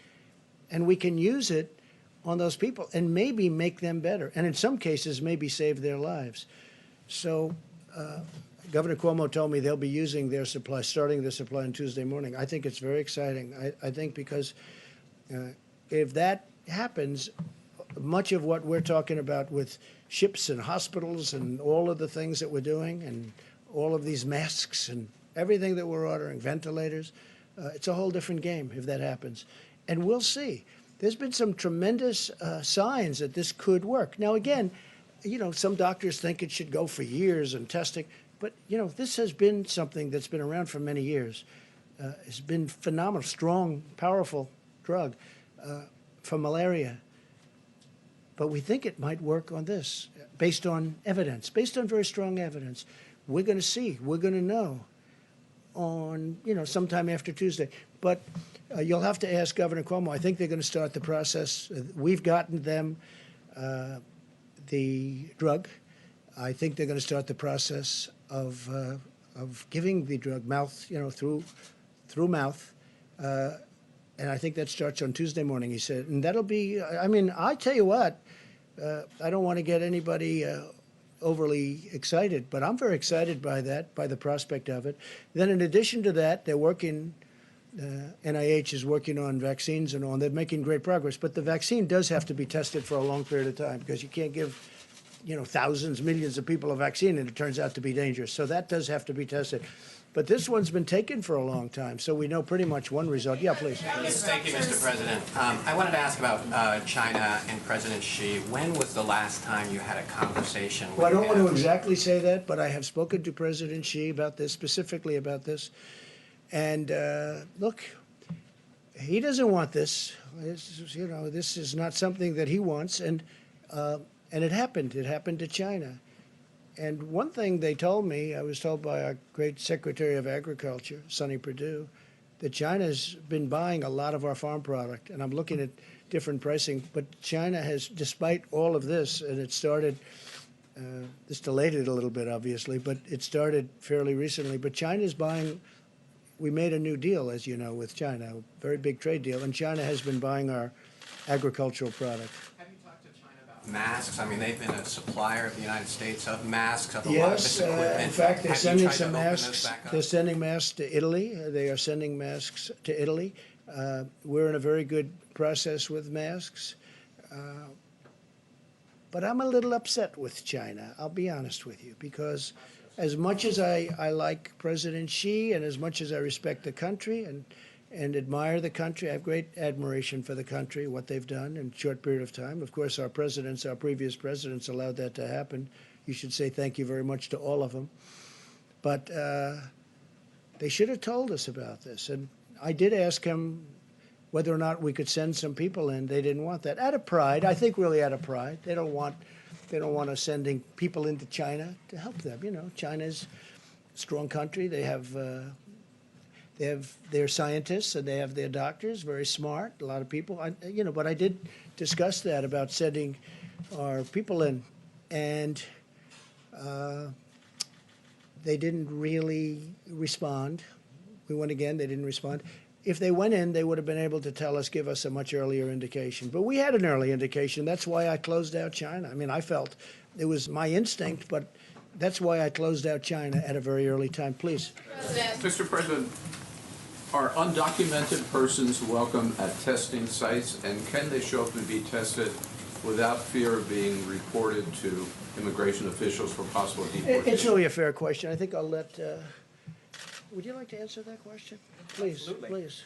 And we can use it on those people and maybe make them better. And in some cases, maybe save their lives. So Governor Cuomo told me they'll be using their supply, starting their supply on Tuesday morning. I think it's very exciting. I think because if that happens, much of what we're talking about with ships and hospitals and all of the things that we're doing and all of these masks and everything that we're ordering, ventilators, it's a whole different game if that happens. And we'll see. There's been some tremendous signs that this could work. Now, again, you know, some doctors think it should go for years and testing. But, you know, this has been something that's been around for many years. has been phenomenal, strong, powerful drug for malaria. But we think it might work on this, based on evidence, based on very strong evidence. We're going to see, we're going to know on, sometime after Tuesday. But you'll have to ask Governor Cuomo. I think they're going to start the process. We've gotten them the drug. I think they're going to start the process of giving the drug through mouth. And I think that starts on Tuesday morning, he said. And that'll be, I tell you what, I don't want to get anybody overly excited, but I'm very excited by that, by the prospect of it. Then in addition to that, they're working, NIH is working on vaccines and all, and they're making great progress. But the vaccine does have to be tested for a long period of time because you can't give, thousands, millions of people a vaccine and it turns out to be dangerous. So that does have to be tested. But this one's been taken for a long time, so we know pretty much one result. Yeah, please. Thank you, Mr. President. I wanted to ask about China and President Xi. When was the last time you had a conversation with him? Well, I don't want to exactly say that, but I have spoken to President Xi about this, specifically about this. And look, he doesn't want this. This is not something that he wants. And it happened. It happened to China. And one thing they told me, I was told by our great Secretary of Agriculture, Sonny Perdue, that China's been buying a lot of our farm product. And I'm looking at different pricing. But China has, despite all of this, and it started, this delayed it a little bit, obviously, but it started fairly recently. But China's buying, we made a new deal, as you know, with China, a very big trade deal. And China has been buying our agricultural product. Masks? I mean, they've been a supplier of the United States of masks, of a lot of this equipment. In fact, they're Have you sending tried to some open those masks. back up? They're sending masks to Italy. They are sending masks to Italy. We're in a very good process with masks. But I'm a little upset with China, I'll be honest with you, because as much as I like President Xi and as much as I respect the country and admire the country. I have great admiration for the country, what they've done in a short period of time. Of course, our previous presidents allowed that to happen. You should say thank you very much to all of them. But they should have told us about this. And I did ask him whether or not we could send some people in. They didn't want that. Out of pride, I think really out of pride. They don't want us sending people into China to help them. China's a strong country. They have their scientists and they have their doctors, very smart, a lot of people. But I did discuss that about sending our people in, and they didn't really respond. We went again, they didn't respond. If they went in, they would have been able to give us a much earlier indication. But we had an early indication. That's why I closed out China. I mean, I felt it was my instinct, but that's why I closed out China at a very early time. Please. Mr. President, are undocumented persons welcome at testing sites, and can they show up and be tested without fear of being reported to immigration officials for possible deportation? It's really a fair question. I think I'll let, would you like to answer that question? Please, Absolutely. please.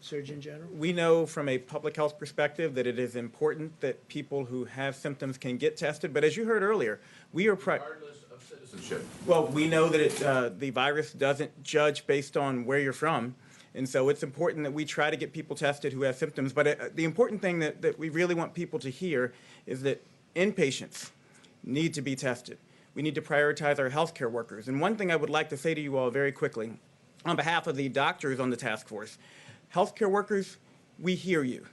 Surgeon General. We know from a public health perspective that it is important that people who have symptoms can get tested, but as you heard earlier, we are regardless of citizenship. well, we know that the virus doesn't judge based on where you're from, and so it's important that we try to get people tested who have symptoms. But the important thing that we really want people to hear is that inpatients need to be tested. We need to prioritize our healthcare workers. And one thing I would like to say to you all very quickly, on behalf of the doctors on the task force, healthcare workers, we hear you.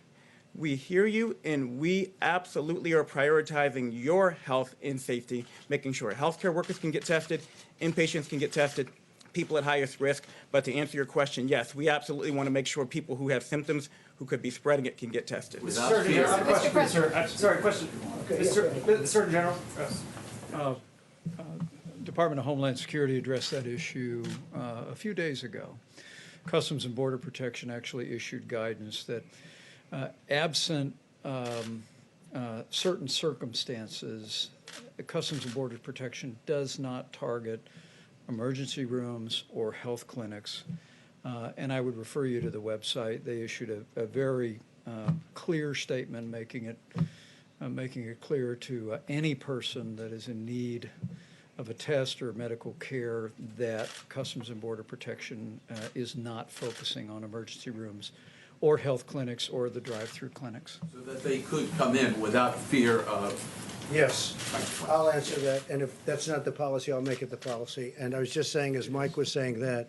We hear you, and we absolutely are prioritizing your health and safety, making sure healthcare workers can get tested, inpatients can get tested, people at highest risk. But to answer your question, yes, we absolutely want to make sure people who have symptoms who could be spreading it can get tested. Surgeon General, question. Surgeon General. Department of Homeland Security addressed that issue a few days ago. Customs and Border Protection actually issued guidance that absent certain circumstances, Customs and Border Protection does not target emergency rooms or health clinics. And I would refer you to the website. They issued a very clear statement making it clear to any person that is in need of a test or medical care that Customs and Border Protection is not focusing on emergency rooms or health clinics or the drive-through clinics. So that they could come in without fear of. Yes, I'll answer that, and if that's not the policy, I'll make it the policy. And I was just saying, as Mike was saying that,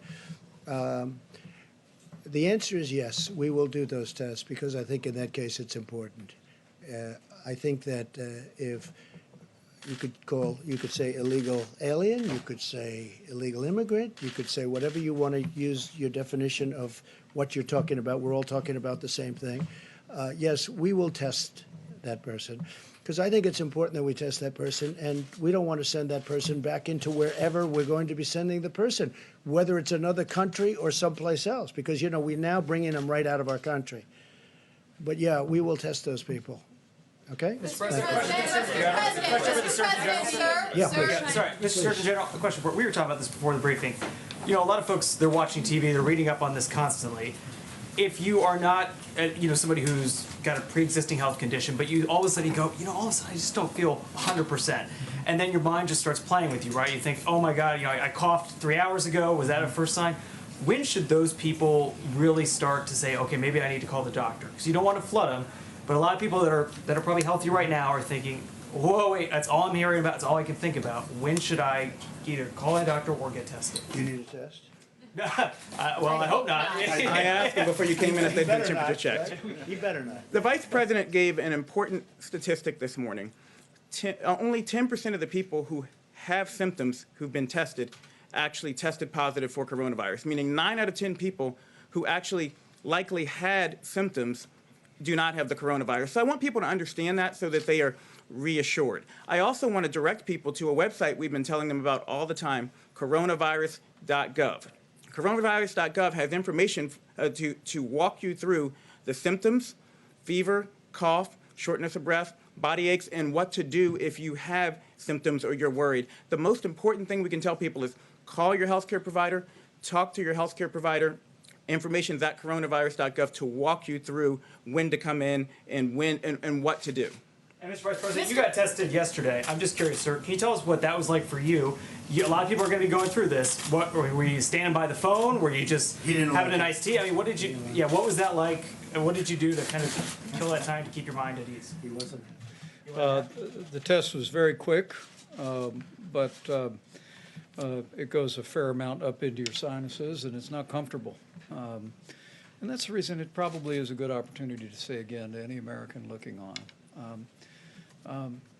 the answer is yes, we will do those tests, because I think in that case it's important. I think that if you could say illegal alien, you could say illegal immigrant, you could say whatever you want to use your definition of what you're talking about. We're all talking about the same thing. Yes, we will test that person, because I think it's important that we test that person, and we don't want to send that person back into wherever we're going to be sending the person, whether it's another country or someplace else, because, you know, we're now bringing them right out of our country. But yeah, we will test those people. Okay? Mr. President, question for the Surgeon General. Yeah, please. Sorry, Mr. Surgeon General, a question for, we were talking about this before the briefing. You know, a lot of folks, they're watching TV, they're reading up on this constantly. If you are not, you know, somebody who's got a pre-existing health condition, but you all of a sudden you go, you know, all of a sudden I just don't feel 100%. And then your mind just starts playing with you, right? You think, oh my God, you know, I coughed 3 hours ago. Was that a first sign? When should those people really start to say, okay, maybe I need to call the doctor? Because you don't want to flood them. But a lot of people that are probably healthy right now are thinking, whoa, wait, that's all I'm hearing about. That's all I can think about. When should I either call a doctor or get tested? You need a test? Well, I hope not. I asked you before you came in if they'd been temperature checked. You better not. The Vice President gave an important statistic this morning. Only 10% of the people who have symptoms who've been tested actually tested positive for coronavirus, meaning 9 out of 10 people who actually likely had symptoms do not have the coronavirus. So I want people to understand that so that they are reassured. I also want to direct people to a website we've been telling them about all the time, coronavirus.gov. Coronavirus.gov has information to walk you through the symptoms, fever, cough, shortness of breath, body aches, and what to do if you have symptoms or you're worried. The most important thing we can tell people is call your healthcare provider, talk to your healthcare provider. Information's at coronavirus.gov to walk you through when to come in and when and what to do. And Mr. Vice President, you got tested yesterday. I'm just curious, sir. Can you tell us what that was like for you? A lot of people are going to be going through this. What were you standing by the phone? Were you just having a nice tea? I mean, what did you? Yeah, what was that like? And what did you do to kind of kill that time to keep your mind at ease? He wasn't. The test was very quick, but it goes a fair amount up into your sinuses, and it's not comfortable. And that's the reason it probably is a good opportunity to say again to any American looking on.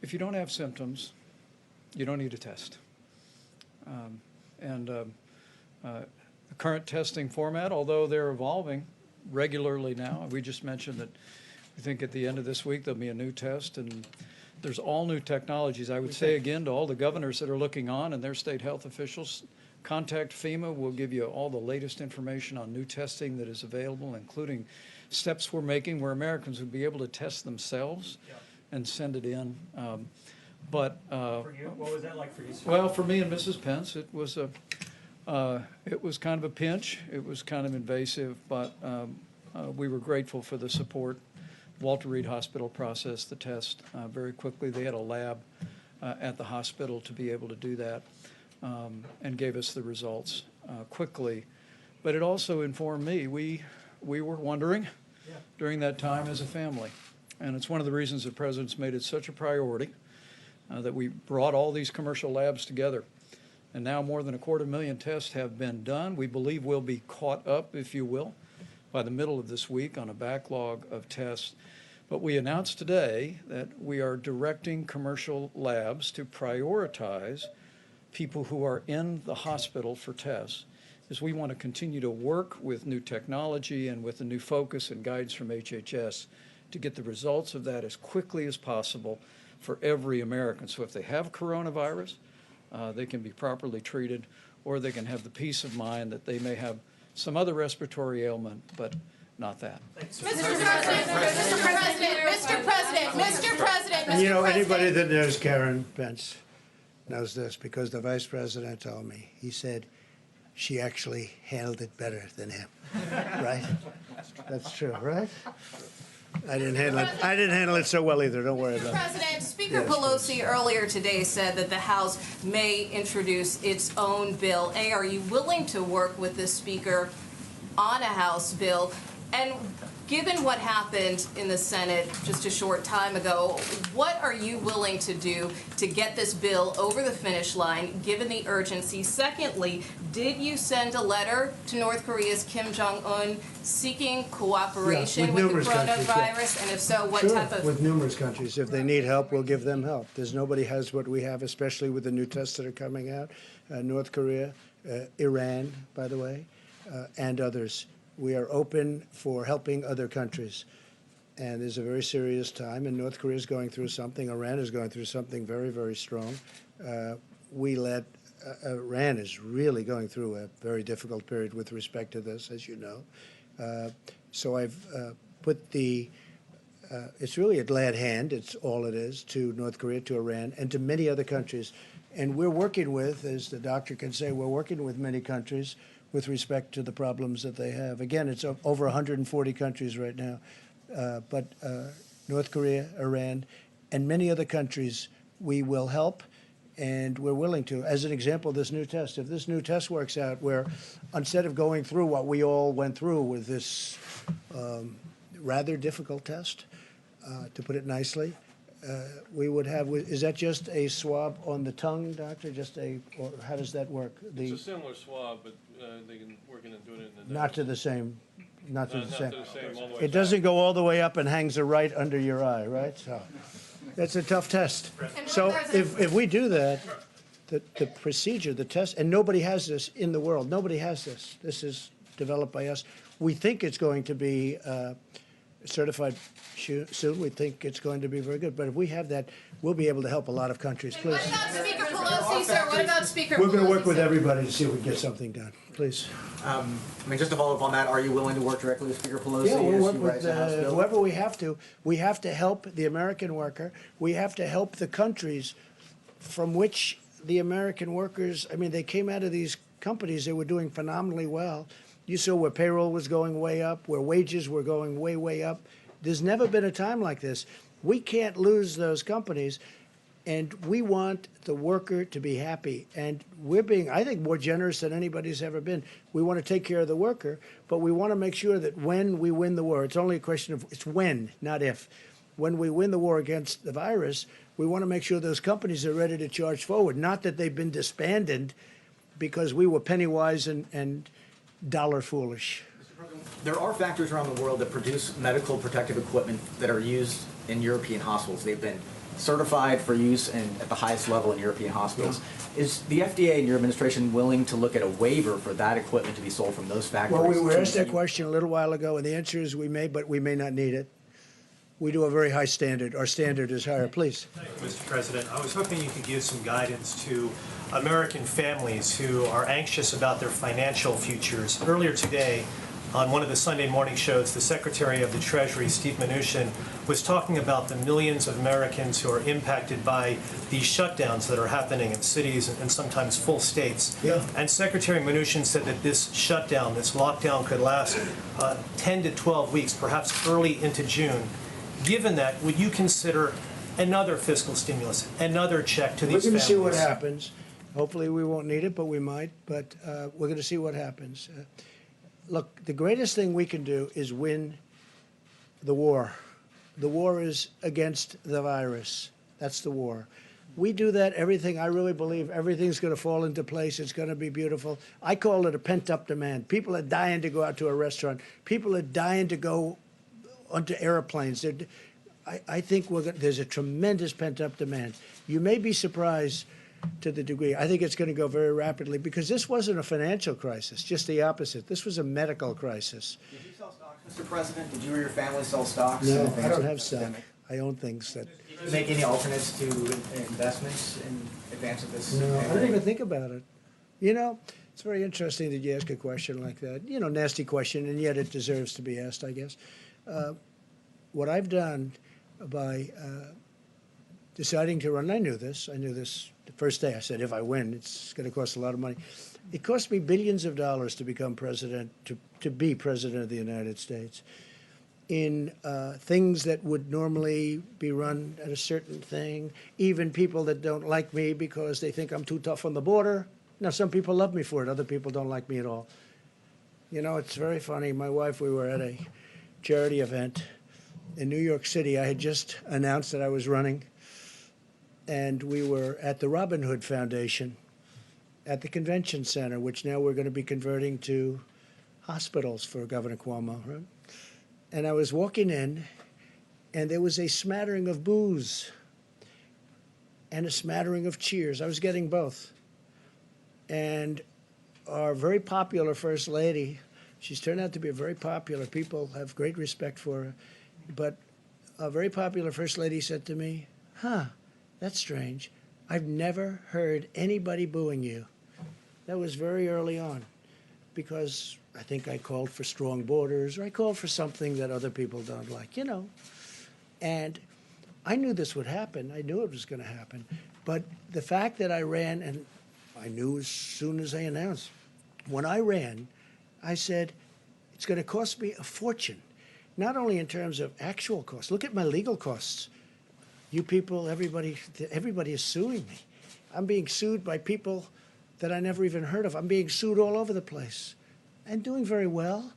If you don't have symptoms, you don't need a test. The current testing format, although they're evolving regularly now, we just mentioned that we think at the end of this week there'll be a new test, and there's all new technologies. I would say again to all the governors that are looking on and their state health officials, contact FEMA. We'll give you all the latest information on new testing that is available, including steps we're making where Americans would be able to test themselves and send it in. For you, what was that like for you, sir? Well, for me and Mrs. Pence, it was kind of a pinch. It was kind of invasive, but we were grateful for the support. Walter Reed Hospital processed the test very quickly. They had a lab at the hospital to be able to do that. And gave us the results quickly. But it also informed me. We were wondering during that time as a family. And it's one of the reasons the President's made it such a priority that we brought all these commercial labs together. And now more than 250,000 tests have been done. We believe we'll be caught up, if you will, by the middle of this week on a backlog of tests. But we announced today that we are directing commercial labs to prioritize people who are in the hospital for tests, is we want to continue to work with new technology and with the new focus and guidance from HHS to get the results of that as quickly as possible for every American. So if they have coronavirus, they can be properly treated, or they can have the peace of mind that they may have some other respiratory ailment, but not that. Mr. President. And you know, anybody that knows Karen Pence knows this, because the Vice President told me. He said she actually handled it better than him. Right? That's true, right? I didn't handle it so well either. Don't worry about it. President, Speaker Yes, Pelosi earlier today said that the House may introduce its own bill. A, are you willing to work with the Speaker on a House bill? And given what happened in the Senate just a short time ago, what are you willing to do to get this bill over the finish line, given the urgency? Secondly, did you send a letter to North Korea's Kim Jong-un seeking cooperation with the coronavirus? And if so, what type of... With numerous countries. If they need help, we'll give them help. There's nobody has what we have, especially with the new tests that are coming out. North Korea, Iran, by the way, and others. We are open for helping other countries. And there's a very serious time, and North Korea is going through something. Iran is going through something very, very strong. Iran is really going through a very difficult period with respect to this, as you know. So I've put it's really a glad hand, it's all it is, to North Korea, to Iran, and to many other countries. And we're working with, as the doctor can say, we're working with many countries with respect to the problems that they have. Again, it's over 140 countries right now. But North Korea, Iran, and many other countries, we will help, and we're willing to. As an example, this new test, if this new test works out, where instead of going through what we all went through with this rather difficult test, to put it nicely, we would have, is that just a swab on the tongue, doctor? Or how does that work? It's a similar swab, but they can work in and do it in the nose. Not to the same, not to the same. all the way It doesn't go all the way up and hangs right under your eye, right? So that's a tough test. So if we do that, the procedure, the test, and nobody has this in the world. Nobody has this. This is developed by us. We think it's going to be certified soon. We think it's going to be very good. But if we have that, we'll be able to help a lot of countries. Please. What about Speaker Pelosi, sir? What about Speaker Pelosi? We're going to work with everybody to see if we can get something done. Please. I mean, just to follow up on that, are you willing to work directly with Speaker Pelosi? Yeah, we'll work as she with writes a House bill? whoever we have to. We have to help the American worker. We have to help the countries from which the American workers, I mean, they came out of these companies, they were doing phenomenally well. You saw where payroll was going way up, where wages were going way, way up. There's never been a time like this. We can't lose those companies, and we want the worker to be happy. And we're being, I think, more generous than anybody's ever been. We want to take care of the worker, but we want to make sure that when we win the war, it's only a question of, it's when, not if. When we win the war against the virus, we want to make sure those companies are ready to charge forward, not that they've been disbanded because we were penny wise and dollar foolish. There are factories around the world that produce medical protective equipment that are used in European hospitals. They've been certified for use at the highest level in European hospitals. Is the FDA and your administration willing to look at a waiver for that equipment to be sold from those factories? Well, we were asked that question a little while ago, and the answer is we may, but we may not need it. We do a very high standard. Our standard is higher. Please. Thank you, Mr. President. I was hoping you could give some guidance to American families who are anxious about their financial futures. Earlier today, on one of the Sunday morning shows, the Secretary of the Treasury, Steve Mnuchin, was talking about the millions of Americans who are impacted by these shutdowns that are happening in cities and sometimes full states. Yeah. And Secretary Mnuchin said that this shutdown, this lockdown could last 10 to 12 weeks, perhaps early into June. Given that, would you consider another fiscal stimulus, another check to these families? We're going to see what happens. Hopefully we won't need it, but we might. But we're going to see what happens. Look, the greatest thing we can do is win the war. The war is against the virus. That's the war. We do that, I really believe everything's going to fall into place. It's going to be beautiful. I call it a pent-up demand. People are dying to go out to a restaurant. People are dying to go onto airplanes. I think there's a tremendous pent-up demand. You may be surprised to the degree. I think it's going to go very rapidly because this wasn't a financial crisis, just the opposite. This was a medical crisis. Did you sell stocks, Mr. President? Did you or your family sell stocks? No, I don't have stock. I own things that... Did you make any alternates to investments in advance of this? No, I don't even think about it. You know, it's very interesting that you ask a question like that. You know, nasty question, and yet it deserves to be asked, I guess. What I've done by deciding to run, I knew this the first day. I said, if I win, it's going to cost a lot of money. It cost me billions of dollars to become president, to be president of the United States. in things that would normally be run at a certain thing, even people that don't like me because they think I'm too tough on the border. Now, some people love me for it. Other people don't like me at all. You know, it's very funny. My wife, we were at a charity event in New York City. I had just announced that I was running, and we were at the Robin Hood Foundation at the convention center, which now we're going to be converting to hospitals for Governor Cuomo, right? And I was walking in, and there was a smattering of boos and a smattering of cheers. I was getting both. And our very popular First Lady, she's turned out to be a very popular, people have great respect for her, but a very popular First Lady said to me, that's strange. I've never heard anybody booing you. That was very early on, because I think I called for strong borders, or I called for something that other people don't like, you know. And I knew this would happen. I knew it was going to happen. But the fact that I ran, and I knew as soon as I announced, when I ran, I said, it's going to cost me a fortune, not only in terms of actual costs. Look at my legal costs. You people, everybody is suing me. I'm being sued by people that I never even heard of. I'm being sued all over the place. And doing very well,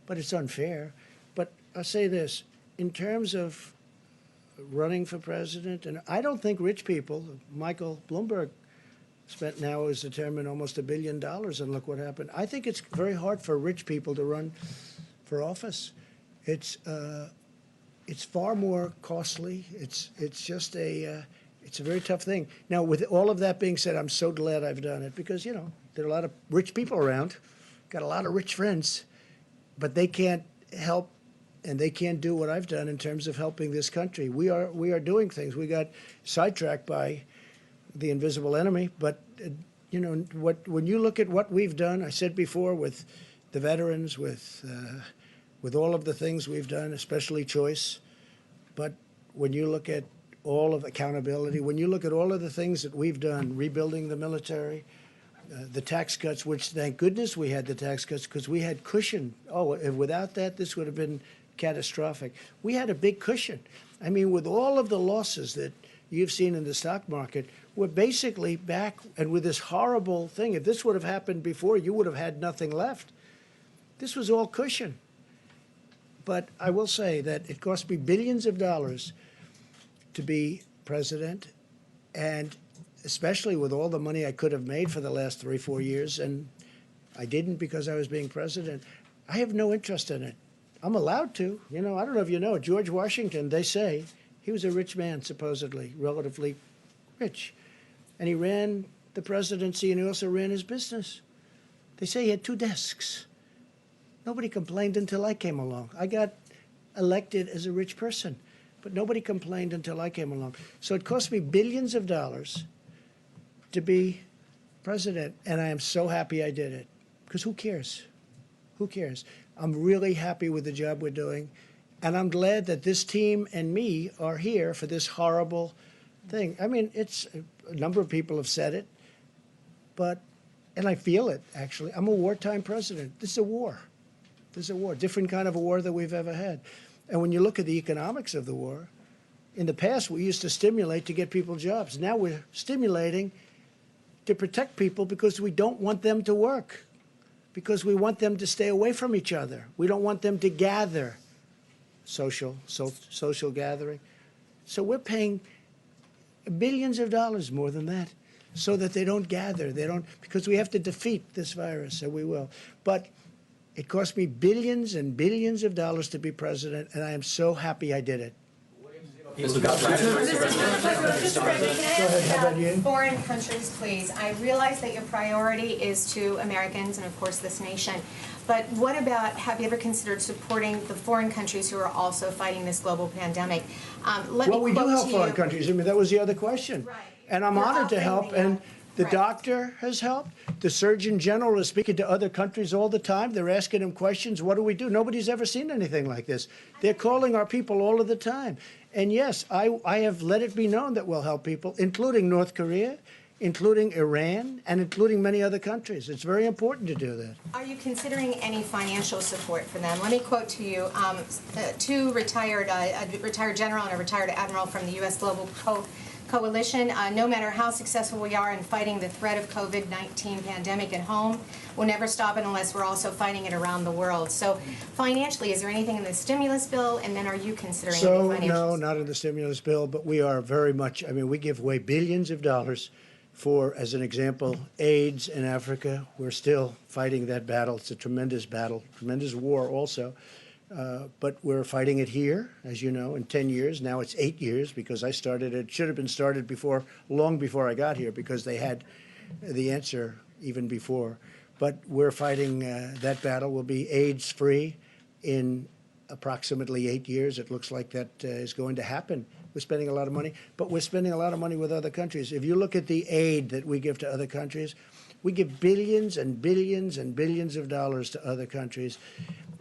but it's unfair. But I'll say this, in terms of running for president, and I don't think rich people, Michael Bloomberg spent now is determined almost $1 billion, and look what happened. I think it's very hard for rich people to run for office. It's far more costly. It's just it's a very tough thing. Now, with all of that being said, I'm so glad I've done it because, you know, there are a lot of rich people around. Got a lot of rich friends, but they can't help and they can't do what I've done in terms of helping this country. We are doing things. We got sidetracked by the invisible enemy, but you know when you look at what we've done, I said before with the veterans, with all of the things we've done, especially choice, but when you look at all of accountability, when you look at all of the things that we've done, rebuilding the military, the tax cuts, which thank goodness we had the tax cuts because we had cushion. Oh, without that, this would have been catastrophic. We had a big cushion. I mean, with all of the losses that you've seen in the stock market, we're basically back, and with this horrible thing, if this would have happened before, you would have had nothing left. This was all cushion. But I will say that it cost me billions of dollars to be president, and especially with all the money I could have made for the last 3 or 4 years, and I didn't because I was being president. I have no interest in it. I'm allowed to. You know, I don't know if you know, George Washington, they say, he was a rich man, supposedly, relatively rich. And he ran the presidency, and he also ran his business. They say he had 2 desks. Nobody complained until I came along. I got elected as a rich person, but nobody complained until I came along. So it cost me billions of dollars to be president, and I am so happy I did it. Because who cares? Who cares? I'm really happy with the job we're doing, and I'm glad that this team and me are here for this horrible thing. I mean, it's a number of people have said it, but, and I feel it, actually. I'm a wartime president. This is a war. This is a war, different kind of a war than we've ever had. And when you look at the economics of the war, in the past, we used to stimulate to get people jobs. Now we're stimulating to protect people because we don't want them to work, because we want them to stay away from each other. We don't want them to gather, social gathering. So we're paying billions of dollars more than that so that they don't gather. They don't, because we have to defeat this virus, and we will. But it cost me billions and billions of dollars to be president, and I am so happy I did it. Mr. President, can I ask about foreign countries, please? I realize that your priority is to Americans and, of course, this nation. But what about, have you ever considered supporting the foreign countries who are also fighting this global pandemic? Well, we do help foreign countries. I mean, that was the other question. Right. And I'm honored to help. And the doctor has helped. The Surgeon General is speaking to other countries all the time. They're asking him questions. What do we do? Nobody's ever seen anything like this. They're calling our people all of the time. And yes, I have let it be known that we'll help people, including North Korea, including Iran and including many other countries. It's very important to do that. Are you considering any financial support for them? Let me quote to you two retired, a retired general and a retired admiral from the U.S. Global Coalition. No matter how successful we are in fighting the threat of COVID-19 pandemic at home, we'll never stop it unless we're also fighting it around the world. So financially, is there anything in the stimulus bill? And then are you considering any financial No, not in the stimulus bill, but we are very much, I mean, we give away billions of dollars for, as an example, AIDS in Africa. We're still fighting that battle. It's a tremendous battle, tremendous war also. But we're fighting it here, as you know, in 10 years. Now it's 8 years because I started it. It should have been started before, long before I got here, because they had the answer even before. But we're fighting that battle. We'll be AIDS-free in approximately 8 years. It looks like that is going to happen. We're spending a lot of money, but we're spending a lot of money with other countries. If you look at the aid that we give to other countries, we give billions and billions and billions of dollars to other countries.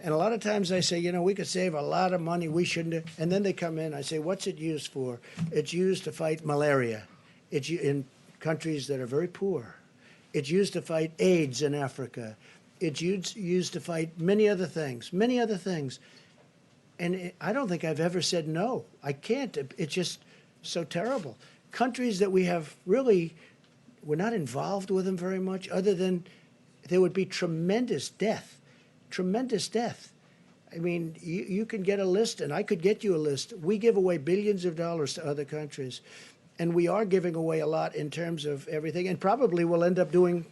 And a lot of times I say, you know, we could save a lot of money. We shouldn't. And then they come in. I say, what's it used for? It's used to fight malaria. It's in countries that are very poor. It's used to fight AIDS in Africa. It's used to fight many other things, many other things. And I don't think I've ever said no. I can't. It's just so terrible. Countries that we have really, we're not involved with them very much, other than there would be tremendous death. Tremendous death. I mean, you can get a list, and I could get you a list. We give away billions of dollars to other countries, and we are giving away a lot in terms of everything, and probably we'll end up doing,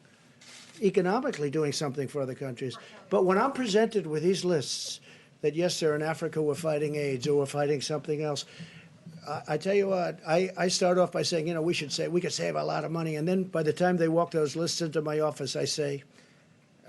economically doing something for other countries. But when I'm presented with these lists, that yes, sir, in Africa we're fighting AIDS or we're fighting something else, I tell you what, I start off by saying, you know, we could save a lot of money, and then by the time they walk those lists into my office, I say,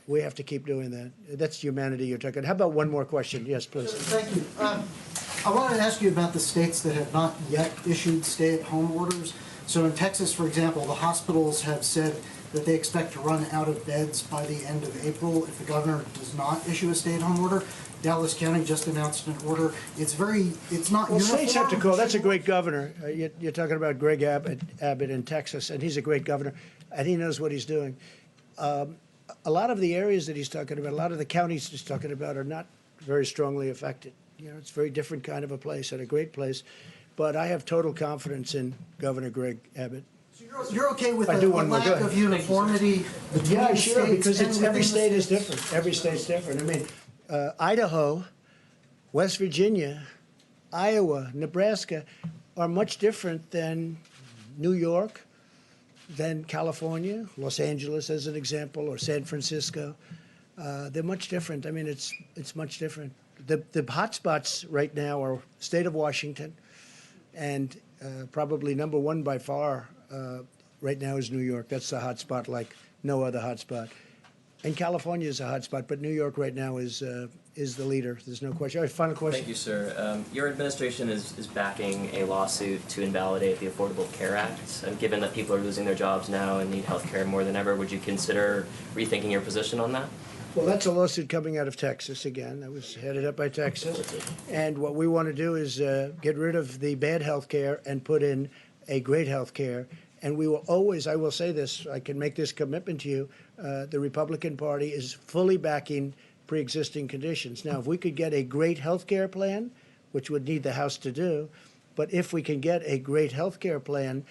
we have to keep doing that. That's humanity you're talking. How about one more question? Yes, please. Thank you. I wanted to ask you about the states that have not yet issued stay-at-home orders. So in Texas, for example, the hospitals have said that they expect to run out of beds by the end of April if the governor does not issue a stay-at-home order. Dallas County just announced an order. It's not well, uniform. States have to call. That's a great governor. You're talking about Greg Abbott in Texas, and he's a great governor, and he knows what he's doing. A lot of the areas that he's talking about, a lot of the counties he's talking about are not very strongly affected. You know, it's a very different kind of a place and a great place. But I have total confidence in Governor Greg Abbott. So you're okay with the lack of uniformity between yeah, sure, states? Because it's, every state is different. Every state's different. I mean, Idaho, West Virginia, Iowa, Nebraska are much different than New York, than California, Los Angeles as an example, or San Francisco. They're much different. I mean, it's much different. The hot spots right now are state of Washington, and probably number one by far right now is New York. That's the hot spot like no other hot spot. And California is a hot spot, but New York right now is the leader. There's no question. All right, final question. Thank you, sir. Your administration is backing a lawsuit to invalidate the Affordable Care Act. And given that people are losing their jobs now and need health care more than ever, would you consider rethinking your position on that? Well, that's a lawsuit coming out of Texas again. That was headed up by Texas. And what we want to do is get rid of the bad health care and put in a great health care. And we will always, I will say this, I can make this commitment to you, the Republican Party is fully backing pre-existing conditions. Now, if we could get a great health care plan, which would need the House to do, but if we can get a great health care plan,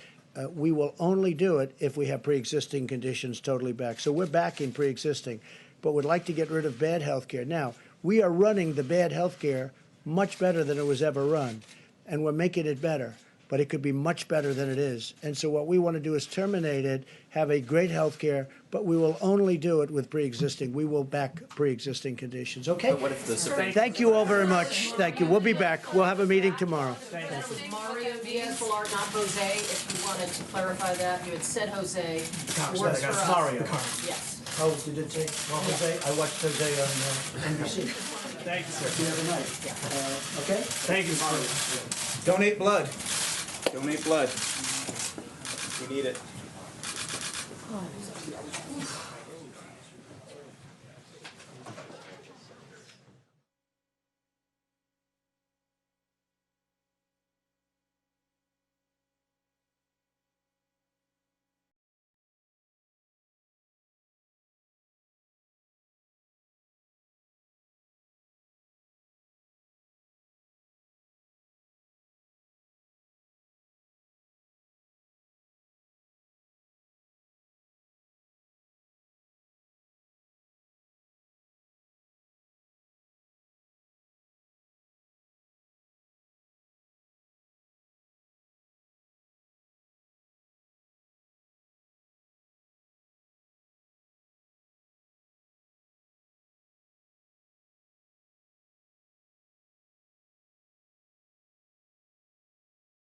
we will only do it if we have pre-existing conditions totally back. So we're backing pre-existing, but would like to get rid of bad health care. Now, we are running the bad health care much better than it was ever run, and we're making it better. But it could be much better than it is. And so what we want to do is terminate it, have a great health care, but we will only do it with pre-existing. We will back pre-existing conditions, okay? But what if the Supreme Thank you all very much. Thank you. We'll be back. We'll have a meeting tomorrow. Mario Villar, not Jose, if you wanted to clarify that, you had said Jose. Works for us. Mario. Yes. Oh, did it say Jose? I watched Jose on NBC. Thank you, sir. The other night. Okay? Thank you, sir. Donate blood. Donate blood. We need it.